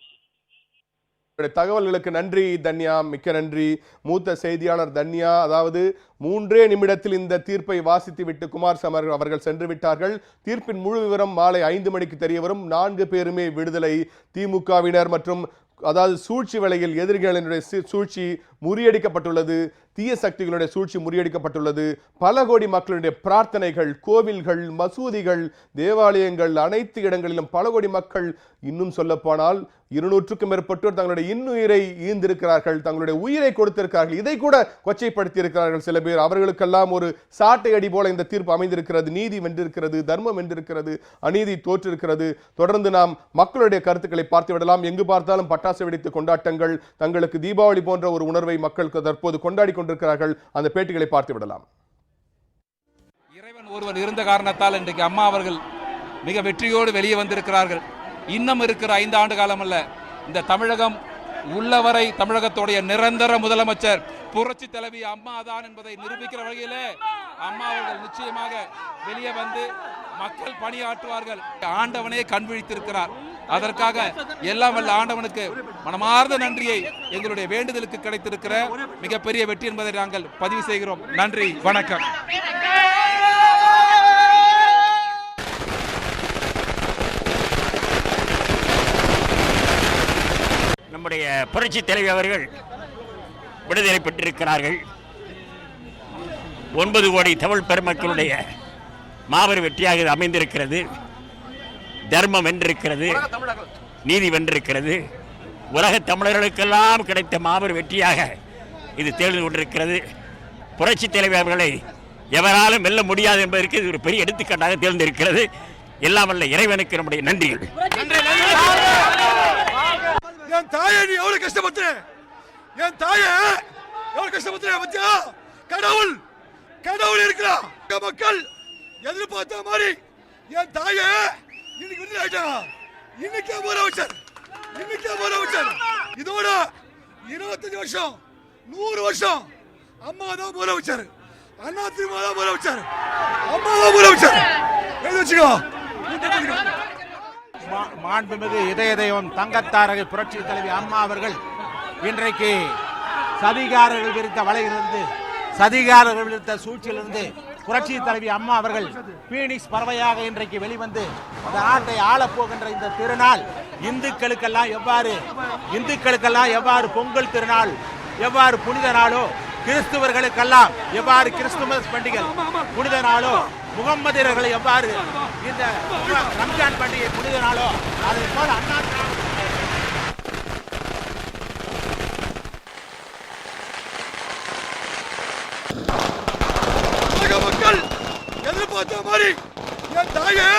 தகவல்களுக்கு நன்றி தன்யா, மிக்க நன்றி. மூத்த செய்தியாளர் தன்யா. அதாவது 3 நிமிடத்தில் இந்த தீர்ப்பை வாசித்து விட்டு குமாரசாமி அவர்கள் சென்று விட்டார்கள். தீர்ப்பின் முழு விவரம் மாலை 5 மணிக்கு தெரிய வரும். 4 பேருமே விடுதலை. திமுகவினர் மற்றும் அதாவது சூழ்ச்சி வேளையில் எதிரிகளினுடைய சூழ்ச்சி முறியடிக்கப்பட்டுள்ளது. தீய சக்திகளுடைய சூழ்ச்சி முறியடிக்கப்பட்டுள்ளது. பல கோடி மக்களுடைய பிரார்த்தனைகள், கோவில்கள், மசூதிகள், தேவாலயங்கள், அனைத்து இடங்களிலும் பல கோடி மக்கள், இன்னும் சொல்ல போனால் 200க்கும் மேற்பட்டோர் தங்களுடைய இன்னுயிரை ஈந்திருக்கிறார்கள், தங்களுடைய உயிரை கொடுத்திருக்கிறார்கள். இதை கூட கொச்சைப்படுத்தி இருக்கிறார்கள் சில பேர். அவர்களுக்கெல்லாம் ஒரு சாட்டை அடி போல இந்த தீர்ப்பு அமைந்திருக்கிறது. நீதி வென்றிருக்கிறது, தர்மம் வென்றிருக்கிறது, அநீதி தோற்றிருக்கிறது. தொடர்ந்து நாம் மக்களுடைய கருத்துக்களை பார்த்து விடலாம். எங்கு பார்த்தாலும் பட்டாசு வெடித்து கொண்டாட்டங்கள், தங்களுக்கு தீபாவளி போன்ற ஒரு உணர்வை மக்களுக்கு தற்போது கொண்டாடி கொண்டிருக்கிறார்கள். அந்த பேட்டிகளை பார்த்து விடலாம். இறைவன் ஒருவர் இருந்த காரணத்தால் இன்றைக்கு அம்மா அவர்கள் மிக வெற்றியோடு வெளியே வந்திருக்கிறார்கள். இன்னும் இருக்கிற 5 ஆண்டு காலம் அல்ல, இந்த தமிழகம் உள்ளவரை தமிழகத்துடைய நிரந்தர முதலமைச்சர் புரட்சி தலைவி அம்மா தான் என்பதை நிரூபிக்கிற வகையிலே அம்மா அவர்கள் நிச்சயமாக வெளியே வந்து மக்கள் பணியாற்றுவார்கள். ஆண்டவனே கண் விழித்திருக்கிறார். அதற்காக எல்லாம் வல்ல ஆண்டவனுக்கு மனமார்ந்த நன்றியை எங்களுடைய வேண்டுதலுக்கு கிடைத்திருக்கிற மிகப்பெரிய வெற்றி என்பதை நாங்கள் பதிவு செய்கிறோம். நன்றி, வணக்கம். நம்முடைய புரட்சி தலைவி அவர்கள் விடுதலை பெற்றிருக்கிறார்கள். 9 கோடி தமிழ் பெருமக்களுடைய மாபெரும் வெற்றியாக இது அமைந்திருக்கிறது. தர்மம் வென்றிருக்கிறது, நீதி வென்றிருக்கிறது. உலக தமிழர்களுக்கெல்லாம் கிடைத்த மாபெரும் வெற்றியாக இது தேர்ந்து கொண்டிருக்கிறது. புரட்சி தலைவி அவர்களை எவராலும் வெல்ல முடியாது என்பதற்கு இது ஒரு பெரிய எடுத்துக்காட்டாக தேர்ந்திருக்கிறது. எல்லாம் வல்ல இறைவனுக்கு நம்முடைய நன்றிகள். என் தாயை நீ எவ்வளவு கஷ்டப்பட்டு, என் தாயை எவ்வளவு கஷ்டப்பட்டு பத்தியா? கடவுள் கடவுள் இருக்கிறா. மக்கள் எதிர்பார்த்த மாதிரி என் தாயை இன்னைக்கு விடுதலை ஆயிட்டாங்க. இன்னைக்கே முதலமைச்சர், இன்னைக்கே முதலமைச்சர். இதோட 25 வருஷம் 100 வருஷம் அம்மா தான் முதலமைச்சர், அண்ணா திமுக தான் முதலமைச்சர், அம்மா தான் முதலமைச்சர். வச்சுக்கோ. மாண்புமிகு இதய தெய்வம் தங்கத்தாரகை புரட்சி தலைவி அம்மா அவர்கள் இன்றைக்கு சதிகாரர்கள் விரித்த வலையிலிருந்து, சதிகாரர்கள் விரித்த சூழ்ச்சியிலிருந்து புரட்சி தலைவி அம்மா அவர்கள் பீனிக்ஸ் பறவையாக இன்றைக்கு வெளிவந்து இந்த நாட்டை ஆளப்போகின்ற இந்த திருநாள் இந்துக்களுக்கெல்லாம் எவ்வாறு பொங்கல் திருநாள் எவ்வாறு புனித நாளோ, கிறிஸ்துவர்களுக்கெல்லாம் எவ்வாறு கிறிஸ்துமஸ் பண்டிகை புனித நாளோ, முகம்மதியர்களை எவ்வாறு இந்த ரம்ஜான் பண்டிகை புனித நாளோ, அதை போல அண்ணா மக்கள் எதிர்பார்த்த மாதிரி என் தாயே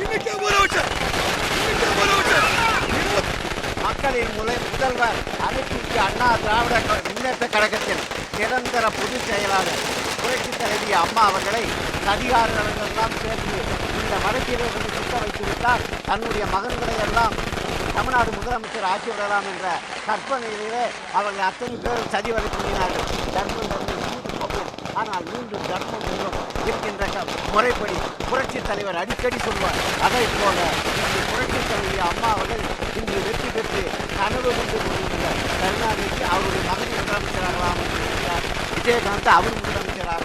இன்னைக்கு மக்களின் முதல்வர் அனைத்து அண்ணா திராவிட முன்னேற்ற கழகத்தின் நிரந்தர பொதுச் செயலாளர் புரட்சி தலைவி அம்மா அவர்களை அதிகாரிகளெல்லாம் சேர்ந்து இந்த வழக்கிலிருந்து சுட்ட வைத்துவிட்டால் தன்னுடைய மகன்களை எல்லாம் தமிழ்நாடு முதலமைச்சர் ஆட்சி விடலாம் என்ற கற்பனையிலே அவர்கள் அத்தனை பேரும் சதி வரை பண்ணினார்கள். ஆனால் மீண்டும் தர்மம் என்றும் இருக்கின்ற முறைப்படி புரட்சி தலைவர் அடிக்கடி சொல்வார். அதை போல இன்று புரட்சி தலைவி அம்மா அவர்கள் இன்று வெற்றி பெற்று கனவு கொண்டு கொண்டிருந்த கருணாநிதி அவருடைய மகன் முதலமைச்சராகலாம் இருக்கிறார், விஜயகாந்த் அவர் முதலமைச்சராக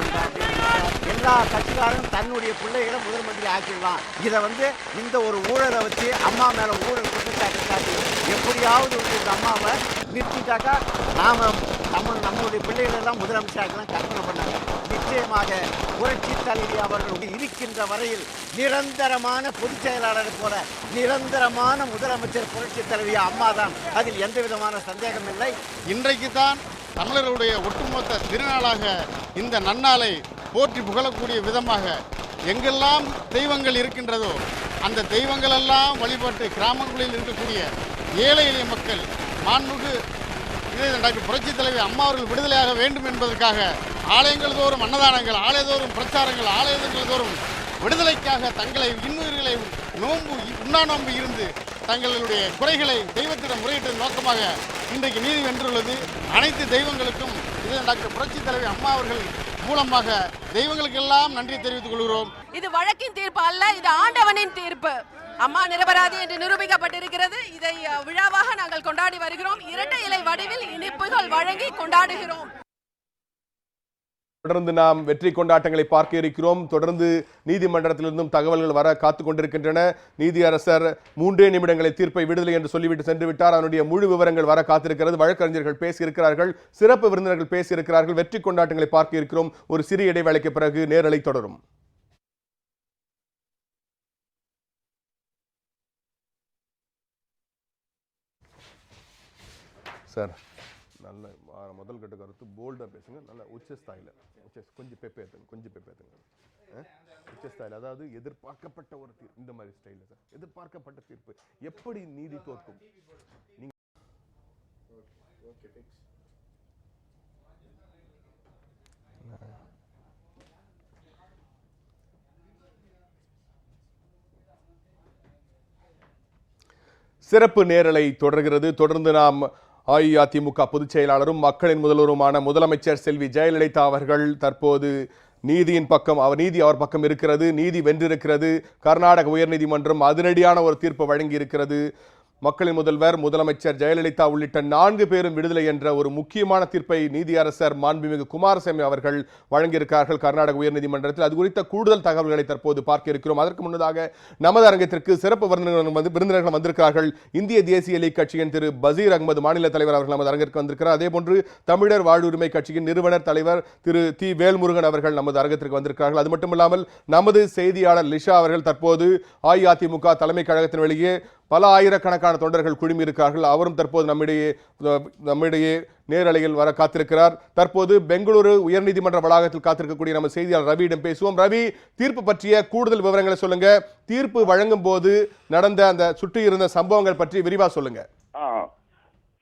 எல்லா கட்சிக்காரரும் தன்னுடைய பிள்ளைகளை முதல் மந்திரி ஆக்கிடலாம். இதை இந்த ஒரு ஊழலை வச்சு அம்மா மேல ஊழல் குற்றச்சாட்டு காட்டி எப்படியாவது இந்த அம்மாவை நிறுத்திட்டாக்கா நம்மளுடைய பிள்ளைகள் எல்லாம் முதலமைச்சராகலாம் கற்பனை பண்ணாங்க. நிச்சயமாக புரட்சி தலைவி அவர்கள் இருக்கின்ற வரையில் நிரந்தரமான பொதுச் செயலாளரை போல நிரந்தரமான முதலமைச்சர் புரட்சி தலைவி அம்மா தான், அதில் எந்த விதமான சந்தேகம் இல்லை. இன்றைக்கு தான் தமிழர்களுடைய ஒட்டுமொத்த திருநாளாக இந்த நன்னாளை போற்றி புகழக்கூடிய விதமாக எங்கெல்லாம் தெய்வங்கள் இருக்கின்றதோ அந்த தெய்வங்களெல்லாம் வழிபட்டு கிராமங்களில் இருக்கக்கூடிய ஏழை எளிய மக்கள் மாண்புமிகு டாக்டர் புரட்சி தலைவி அம்மா அவர்கள் விடுதலையாக வேண்டும் என்பதற்காக ஆலயங்கள் தோறும் அன்னதானங்கள், ஆலயத்தோறும் பிரச்சாரங்கள், ஆலயங்கள் தோறும் விடுதலைக்காக தங்களை இன்னுயிர்களை உண்ணா நோன்பு இருந்து தங்களுடைய குறைகளை தெய்வத்திடம் முறையிட்டதன் நோக்கமாக இன்றைக்கு நீதி வென்றுள்ளது. அனைத்து தெய்வங்களுக்கும் டாக்டர் புரட்சி தலைவி அம்மா அவர்கள் மூலமாக தெய்வங்களுக்கெல்லாம் நன்றி தெரிவித்துக் கொள்கிறோம். இது வழக்கின் தீர்ப்பு அல்ல, இது ஆண்டவனின் தீர்ப்பு. அம்மா நிரபராதி என்று நிரூபிக்கப்பட்டிருக்கிறது. இதை விழாவாக நாங்கள் கொண்டாடி வருகிறோம். இரட்டை இலை வடிவில் இனிப்புகள் வழங்கி கொண்டாடுகிறோம். தொடர்ந்து நாம் வெற்றி கொண்டாட்டங்களை பார்க்க இருக்கிறோம். தொடர்ந்து நீதிமன்றத்திலிருந்தும் தகவல்கள் வர காத்துக் கொண்டிருக்கின்றன. நீதியரசர் 3 நிமிடங்களை தீர்ப்பை விடுதலை என்று சொல்லிவிட்டு சென்று விட்டார். அதனுடைய முழு விவரங்கள் வர காத்திருக்கிறது. வழக்கறிஞர்கள் பேசியிருக்கிறார்கள், சிறப்பு விருந்தினர்கள் பேசியிருக்கிறார்கள். வெற்றி கொண்டாட்டங்களை பார்க்க இருக்கிறோம். ஒரு சிறிய இடைவேளைக்கு பிறகு நேரலை தொடரும். சார், நல்ல முதல் கட்ட கருத்து போல்டாக பேசுங்க, நல்ல உச்சஸ்தாயில் கொஞ்சம் பெப்பே ஏற்றுங்க உச்சஸ்தாயில், அதாவது எதிர்பார்க்கப்பட்ட ஒரு தீர்ப்பு. இந்த மாதிரி ஸ்டைலில் சார், எதிர்பார்க்கப்பட்ட தீர்ப்பு எப்படி நீதி தோற்கும்? சிறப்பு நேரலை தொடர்கிறது. தொடர்ந்து நாம் அஇஅதிமுக பொதுச் செயலாளரும் மக்களின் முதல்வருமான முதலமைச்சர் செல்வி ஜெயலலிதா அவர்கள் தற்போது நீதியின் பக்கம், நீதி அவர் பக்கம் இருக்கிறது, நீதி வென்றிருக்கிறது. கர்நாடக உயர்நீதிமன்றம் அதிரடியான ஒரு தீர்ப்பு வழங்கி இருக்கிறது. மக்களின் முதல்வர், முதலமைச்சர் ஜெயலலிதா உள்ளிட்ட 4 பேரும் விடுதலை என்ற ஒரு முக்கியமான தீர்ப்பை நீதியரசர் மாண்புமிகு குமாரசாமி அவர்கள் வழங்கியிருக்கிறார்கள் கர்நாடக உயர்நீதிமன்றத்தில். அது குறித்த கூடுதல் தகவல்களை தற்போது பார்க்க இருக்கிறோம். அதற்கு முன்னதாக நமது அரங்கத்திற்கு சிறப்பு விருந்தினர்கள் வந்திருக்கிறார்கள். இந்திய தேசிய லீக் கட்சியின் திரு பசீர் அகமது மாநில தலைவர் அவர்கள் நமது அரங்கிற்கு வந்திருக்கிறார். அதேபோன்று தமிழர் வாழ்வுரிமை கட்சியின் நிறுவனர் தலைவர் திரு தி வேல்முருகன் அவர்கள் நமது அரங்கத்திற்கு வந்திருக்கிறார்கள். அது மட்டுமில்லாமல் நமது செய்தியாளர் லிஷா அவர்கள் தற்போது அஇஅதிமுக தலைமை கழகத்தின் வெளியே பல ஆயிரக்கணக்கான தொண்டர்கள் குழுமியிருக்கிறார்கள். அவரும் தற்போது நம்மிடையே நேரலையில் வர காத்திருக்கிறார். தற்போது பெங்களூரு உயர்நீதிமன்ற வளாகத்தில் காத்திருக்கக்கூடிய நம்ம செய்தியாளர் ரவியிடம் பேசுவோம். ரவி, தீர்ப்பு பற்றிய கூடுதல் விவரங்களை சொல்லுங்க. தீர்ப்பு வழங்கும் போது நடந்த அந்த சுற்றி இருந்த சம்பவங்கள் பற்றி விரிவா சொல்லுங்க.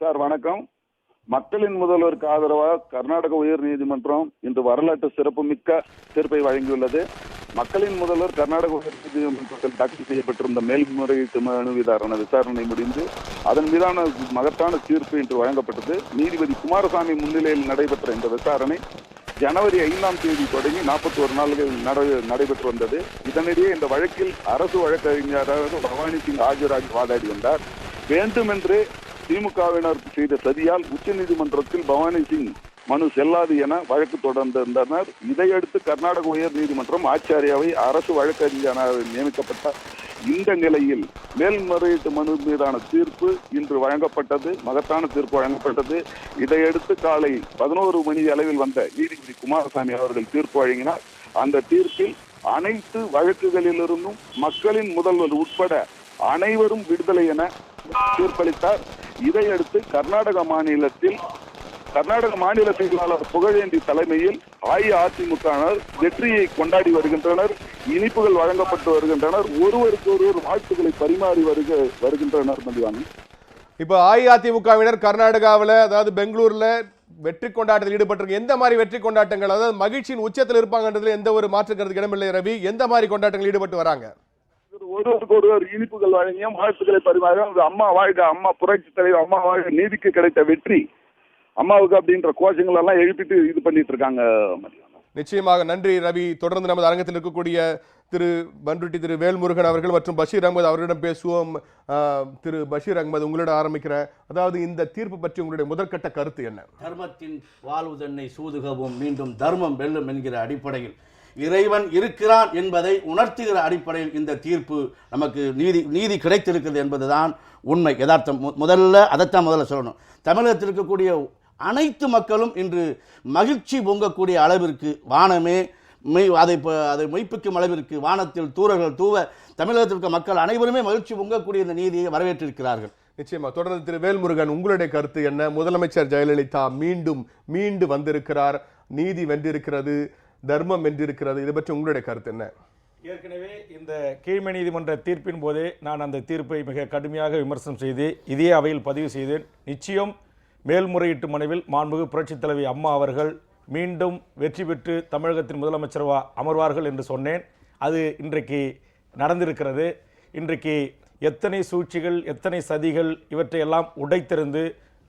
சார் வணக்கம். மக்களின் முதல்வருக்கு ஆதரவாக கர்நாடக உயர் நீதிமன்றம் இன்று வரலாற்று சிறப்புமிக்க தீர்ப்பை வழங்கியுள்ளது. மக்களின் முதல்வர் கர்நாடக உயர் நீதிமன்றத்தில் தாக்கல் செய்யப்பட்டிருந்த மேல்முறையீட்டு மனு மீதான விசாரணை முடிந்து அதன் மீதான மகத்தான தீர்ப்பு இன்று வழங்கப்பட்டது. நீதிபதி குமாரசாமி முன்னிலையில் நடைபெற்ற இந்த விசாரணை ஜனவரி 5ஆம் தேதி தொடங்கி 41 நாள்கள் நடைபெற்று வந்தது. இதனிடையே இந்த வழக்கில் அரசு வழக்கறிஞராக பவானி சிங் ஆஜராகி வாதாடி வந்தார். வேண்டுமென்றே திமுகவினர் செய்த சதியால் உச்ச நீதிமன்றத்தில் பவானி சிங் மனு செல்லாது என வழக்கு தொடர்ந்திருந்தனர். இதையடுத்து கர்நாடக உயர் நீதிமன்றம் ஆச்சாரியாவை அரசு வழக்கறிஞராக நியமிக்கப்பட்டார். இந்த நிலையில் மேல்முறையீட்டு மனு மீதான தீர்ப்பு இன்று வழங்கப்பட்டது. மகத்தான தீர்ப்பு வழங்கப்பட்டது. இதையடுத்து காலை 11 மணி அளவில் வந்த நீதிபதி குமாரசாமி அவர்கள் தீர்ப்பு வழங்கினார். அந்த தீர்ப்பில் அனைத்து வழக்குகளிலிருந்தும் மக்களின் முதல்வர் உட்பட அனைவரும் விடுதலை என தீர்ப்பளித்தார். இதையடுத்து கர்நாடக மாநில செயலாளர் புகழேந்தி தலைமையில் அஇஅதிமுகவினர் வெற்றியை கொண்டாடி வருகின்றனர். இனிப்புகள் வழங்கப்பட்டு வருகின்றனர். ஒருவருக்கு ஒருவர் வாழ்த்துக்களை பரிமாறி வருகின்றனர். மதிவானி, இப்ப அஇஅதிமுகவினர் கர்நாடகாவில், அதாவது பெங்களூர்ல வெற்றி கொண்டாட்டத்தில் ஈடுபட்டிருக்கு. எந்த மாதிரி வெற்றி கொண்டாட்டங்கள், அதாவது மகிழ்ச்சியின் உச்சத்தில் இருப்பாங்கன்றதுல எந்த ஒரு மாற்றுக்கிறதுக்கு இடமில்லை. ரவி, எந்த மாதிரி கொண்டாட்டங்கள் ஈடுபட்டு வராங்க? ஒருவருக்கு ஒருவர் இனிப்புகள் வழங்கியும் வாழ்த்துக்களை பரிமாறியும் அம்மா வாழ்க, அம்மா புரட்சி தலைவர், அம்மா வாழ்க, நீதிக்கு கிடைத்த வெற்றி அம்மாவுக்கு அப்படின்ற கோஷங்கள் எல்லாம் எழுப்பிட்டு இது பண்ணிட்டு இருக்காங்க. நிச்சயமாக நன்றி ரவி. தொடர்ந்து நமது அரங்கத்தில் இருக்கக்கூடிய திரு பண்ருட்டி திரு வேல்முருகன் அவர்கள் மற்றும் பஷீர் அகமது அவர்களிடம் பேசுவோம். திரு பஷீர் அகமது, உங்களிடம் ஆரம்பிக்கிறேன். அதாவது இந்த தீர்ப்பு பற்றி உங்களுடைய முதற்கட்ட கருத்து என்ன? தர்மத்தின் வாழ்வுதன்னை சூதுகவும் மீண்டும் தர்மம் வெல்லும் என்கிற அடிப்படையில், இறைவன் இருக்கிறான் என்பதை உணர்த்துகிற அடிப்படையில் இந்த தீர்ப்பு நமக்கு நீதி கிடைத்திருக்கிறது என்பதுதான் உண்மை, யதார்த்தம். அதைத்தான் சொல்லணும். தமிழகத்தில் இருக்கக்கூடிய அனைத்து மக்களும் இன்று மகிழ்ச்சி பொங்கக்கூடிய அளவிற்கு, வானமே அதை மெய்ப்பிக்கும் அளவிற்கு வானத்தில் தூரர்கள் தூவ தமிழகத்தில் இருக்க மக்கள் அனைவருமே மகிழ்ச்சி பொங்கக்கூடிய இந்த நீதியை வரவேற்றிருக்கிறார்கள். நிச்சயமா. தொடர்ந்து திரு வேல்முருகன், உங்களுடைய கருத்து என்ன? முதலமைச்சர் ஜெயலலிதா மீண்டு வந்திருக்கிறார், நீதி வென்றிருக்கிறது, தர்மம் வென்றிருக்கிறது. இதை பற்றி உங்களுடைய கருத்து என்ன? ஏற்கனவே இந்த கீழ்மை நீதிமன்ற தீர்ப்பின் போதே நான் அந்த தீர்ப்பை மிக கடுமையாக விமர்சனம் செய்து இதே அவையில் பதிவு செய்தேன். நிச்சயம் மேல்முறையீட்டு மனுவில் மாண்புமிகு புரட்சித் தலைவி அம்மா அவர்கள் மீண்டும் வெற்றி பெற்று தமிழகத்தின் முதலமைச்சர் அமர்வார்கள் என்று சொன்னேன். அது இன்றைக்கு நடந்திருக்கிறது. இன்றைக்கு எத்தனை சூழ்ச்சிகள், எத்தனை சதிகள், இவற்றையெல்லாம் உடைத்தெறிந்து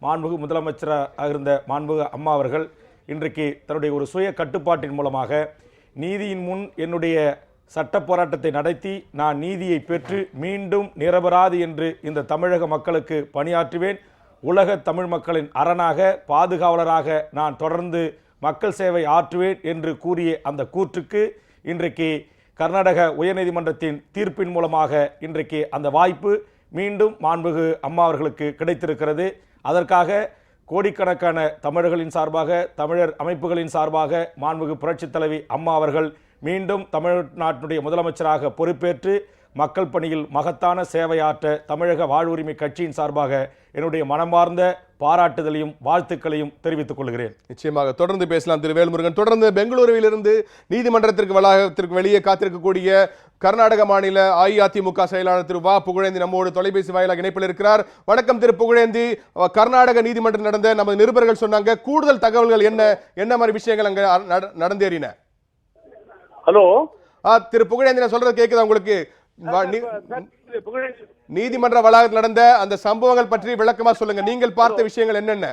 மாண்புமிகு முதலமைச்சராக இருந்த மாண்புமிகு அம்மா அவர்கள் இன்றைக்கு தன்னுடைய ஒரு சுய கட்டுப்பாட்டின் மூலமாக நீதியின் முன் என்னுடைய சட்ட போராட்டத்தை நடத்தி நான் நீதியை பெற்று மீண்டும் நிரபராதி என்று இந்த தமிழக மக்களுக்கு பணியாற்றுவேன், உலக தமிழ் மக்களின் அரணாக, பாதுகாவலராக நான் தொடர்ந்து மக்கள் சேவை ஆற்றுவேன் என்று கூறிய அந்த கூற்றுக்கு இன்றைக்கு கர்நாடக உயர்நீதிமன்றத்தின் தீர்ப்பின் மூலமாக இன்றைக்கு அந்த வாய்ப்பு மீண்டும் மாண்புமிகு அம்மா அவர்களுக்கு கிடைத்திருக்கிறது. அதற்காக கோடிக்கணக்கான தமிழர்களின் சார்பாக, தமிழர் அமைப்புகளின் சார்பாக மாண்புமிகு புரட்சித் தலைவி அம்மா அவர்கள் மீண்டும் தமிழ்நாட்டினுடைய முதலமைச்சராக பொறுப்பேற்று மக்கள் பணியில் மகத்தான சேவையாற்ற தமிழக வாழ்வுரிமை கட்சியின் சார்பாக என்னுடைய மனமார்ந்த பாராட்டுதலையும் வாழ்த்துக்களையும் தெரிவித்துக் கொள்கிறேன். நிச்சயமாக தொடர்ந்து பேசலாம் திரு வேல்முருகன். தொடர்ந்து பெங்களூருவிலிருந்து நீதிமன்றத்திற்கு வளாகத்திற்கு வெளியே காத்திருக்கக்கூடிய கர்நாடக மாநில அஇஅதிமுக செயலாளர் திரு வா புகழேந்தி நம்மோடு தொலைபேசி வாயிலாக இணைப்பில் இருக்கிறார். வணக்கம் திரு புகழேந்தி. கர்நாடக நீதிமன்றம் நடந்த நமது நிருபர்கள் சொன்னாங்க, கூடுதல் தகவல்கள் என்ன மாதிரி விஷயங்கள் அங்க நடந்தேறின? ஹலோ திரு புகழேந்தி, நான் சொல்றது கேக்குதா உங்களுக்கு? நீதிமன்ற வளாகத்தில் நடந்த அந்த சம்பவங்கள் பற்றி விளக்கமா சொல்லுங்க. நீங்கள் பார்த்த விஷயங்கள் என்னென்ன?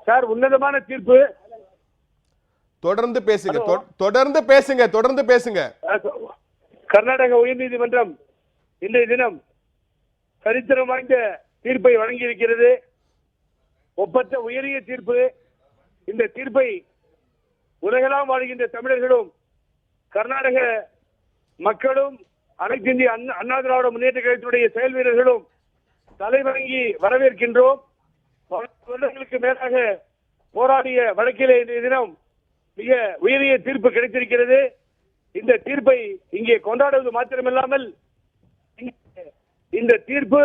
சார் உன்னதமான தீர்ப்பு. தொடர்ந்து பேசுங்க. கர்நாடக உயர்நீதிமன்றம் இன்றைய தினம் சரித்திரம் வாய்ந்த தீர்ப்பை வழங்கியிருக்கிறது. ஒப்பற்ற உயரிய தீர்ப்பு. இந்த தீர்ப்பை உலகெல்லாம் வாழ்கின்ற தமிழர்களும் கர்நாடக மக்களும் அனைத்து இந்திய அண்ணா திராவிட முன்னேற்ற கழகத்தினுடைய செயல் வீரர்களும் தலைவணங்கி வரவேற்கின்றோம். வருடங்களுக்கு மேலாக போராடிய வழக்கிலே இன்றைய தினம் மிக உயரிய தீர்ப்பு கிடைத்திருக்கிறது. இந்த தீர்ப்பை இங்கே கொண்டாடுவது மாத்திரமில்லாமல் இந்த தீர்ப்பு